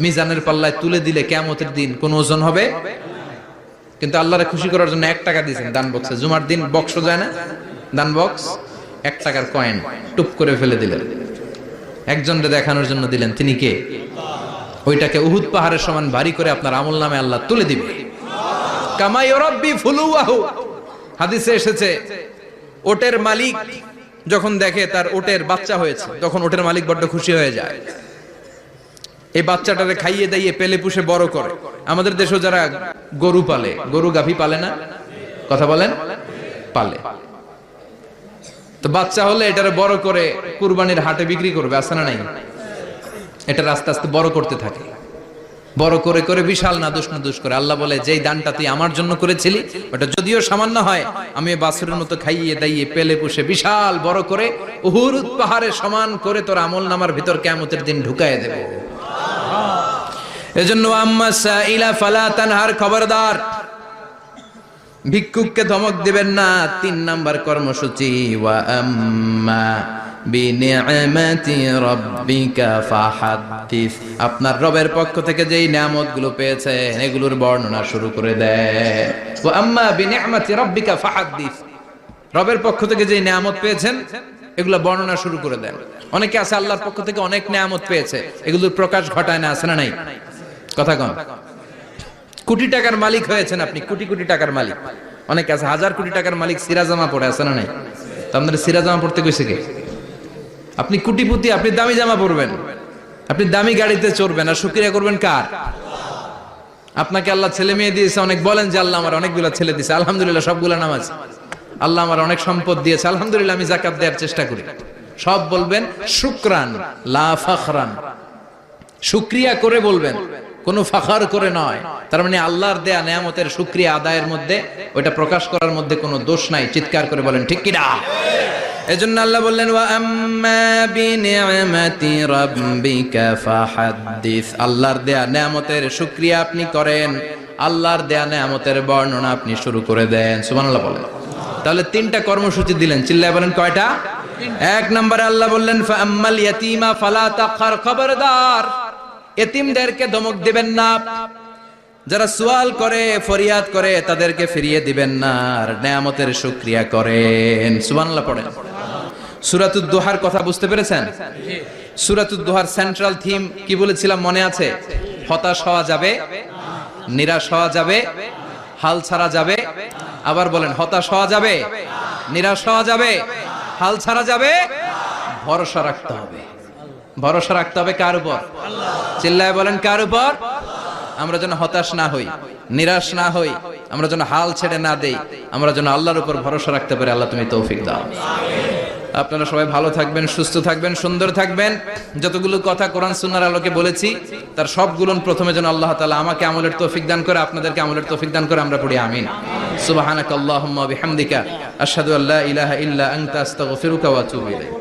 মিজানের পাল্লায় তুলে দিলে কিয়ামতের দিন কোন ওজন হবে? কিন্তু আল্লাহরে খুশি করার জন্য 1 টাকা দিয়েছেন দান বক্সে। জুমার দিন বক্স যায় না, দান বক্স, 1 টাকার কয়েন টুপ করে ফেলে দিলেন, একজনকে দেখানোর জন্য দিলেন। তিনি কে? ওইটাকে উহুদ পাহাড়ের সমান ভারী করে আপনার আমল নামে আল্লাহ তুলে দিবে। কামা ইউরাব্বি ফুলুয়াহু, হাদিসে এসেছে, ওটের মালিক যখন দেখে তার ওটের বাচ্চা হয়েছে, তখন ওটের মালিক বড্ড খুশি হয়ে যায়। এই বাচ্চাটারে খাইয়ে দাইয়ে পেলে পুষে বড় করে। আমাদের দেশে যারা গরু পালে, গরু গাভী পালে না, কথা বলেন, পালে, তো বাচ্চা হলে এটারে বড় করে কুরবানির হাটে বিক্রি করবে, আছে না নাই? এটা আস্তে আস্তে বড় করতে থাকে, বড় করে করে বিশাল নাদুস করে। আল্লাহ বলে, যেই দানটা তুই আমার জন্য করেছিলি, ওটা যদিও সামান্য হয়, আমি বাছুরের মতো খাইয়ে দাইয়ে পেলে পুষে বিশাল বড় করে উহুদ পাহাড়ের সমান করে তোর আমল নামার ভিতর কিয়ামতের দিন ঢুকায় দেব। এজন্য আম্মা সাইলা ফালা তানহার, খবরদার ভিক্ষুককে ধমক দিবেন না। 3 নাম্বার কর্মসূচি, ওয়া আম্মা বিনিআমাতি রাব্বিকা ফাহাদ্দিস, আপনার রবের পক্ষ থেকে যেই নিয়ামতগুলো পেয়েছেন এগুলোর বর্ণনা শুরু করে দেয়। ওয়া আম্মা বিনিআমাতি রাব্বিকা ফাহাদ্দিস, রবের পক্ষ থেকে যেই নিয়ামত পেয়েছেন এগুলো বর্ণনা শুরু করে দেন। অনেকে আছে আল্লাহর পক্ষ থেকে অনেক নিয়ামত পেয়েছে, এগুলোর প্রকাশ ঘটায় না, আছে না নাই? কথা কম। কোটি টাকার মালিক হয়েছেন আপনি, কোটি কোটি টাকার মালিক। অনেক আছে হাজার কোটি টাকার মালিক, সিরাজামা পড়ে আছে না নাই? তো আপনাদের সিরাজামা পড়তে কইছে কে? আপনি কোটিপতি, আপনি দামি জামা পরবেন, আপনি দামি গাড়িতে চড়বেন, আর শুকরিয়া করবেন কার? আপনাকে আল্লাহ ছেলে মেয়ে দিয়েছে অনেক, বলেন যে আল্লাহ আমার অনেকগুলো ছেলে দিয়েছে, আলহামদুলিল্লাহ, সবগুলা নামাজ। আল্লাহ আমার অনেক সম্পদ দিয়েছে, আলহামদুলিল্লাহ, আমি যাকাত দেওয়ার চেষ্টা করি। সব বলবেন শুকরান লা ফাখরান, শুকরিয়া করে বলবেন, কোনো ফাখার করে নয়। তার মানে আল্লাহর দেয়া নেয়ামতের শুকরিয়া আদায়ের মধ্যে, ওটা প্রকাশ করার মধ্যে কোনো দোষ নাই। চিৎকার করে বলেন ঠিক কি না? এজন্য আল্লাহ বললেন ওয়া আম্মা বিনিআমাতি রাব্বিকা ফাহাদ্দিস, আল্লাহর দেয়া নেয়ামতের শুকরিয়া আপনি করেন, আল্লাহর দেয়া নেয়ামতের বর্ণনা আপনি শুরু করে দেন। সুবহানাল্লাহ বলেন। তাহলে তিনটা কর্মসূচি দিলেন, চিল্লায় বলেন কয়টা? এক নম্বরে আল্লাহ বললেন ফা আম্মাল ইয়াতীমা ফালা তাকহার, খবরদার এতিমদেরকে ধমক দিবেন না, যারা সুয়াল করে ফরিয়াদ করে তাদেরকে ফিরিয়ে দিবেন না, আর নেয়ামতের শুকরিয়া করেন। সুবহানাল্লাহ পড়েন। সূরাতুদ দুহার কথা বুঝতে পেরেছেন? সূরাতুদ দুহার সেন্ট্রাল থিম কি বলেছিলাম মনে আছে? হতাশ হওয়া যাবে, নিরাশ হওয়া যাবে, হাল ছাড়া যাবে। আবার বলেন, হতাশ হওয়া যাবে, নিরাশ হওয়া যাবে, হাল ছাড়া যাবে, ভরসা রাখতে হবে। ভরসা রাখতে হবে কার উপর? চিল্লায় বলেন কার উপর? আমরা যেন হতাশ না হই, নিরাশ না হই, আমরা যেন হাল ছেড়ে না দেই, আমরা যেন আল্লাহর উপর ভরসা রাখতে পারি। আল্লাহ তুমি তৌফিক দাও। আপনারা সবাই ভালো থাকবেন, সুস্থ থাকবেন, সুন্দর থাকবেন। যতগুলো কথা কোরআন সুন্নাহর আলোকে বলেছি তার সবগুলো প্রথমে যেন আল্লাহ তাআলা আমাকে আমলের তৌফিক দান করে, আপনাদেরকে আমলের তৌফিক দান করে। আমরা পড়ি আমিন। সুবহানাকাল্লাহুম্মা ওয়া বিহামদিকা আশহাদু আল্লা ইলাহা ইল্লা আনতা আস্তাগফিরুকা ওয়া আতুবু ইলাইক।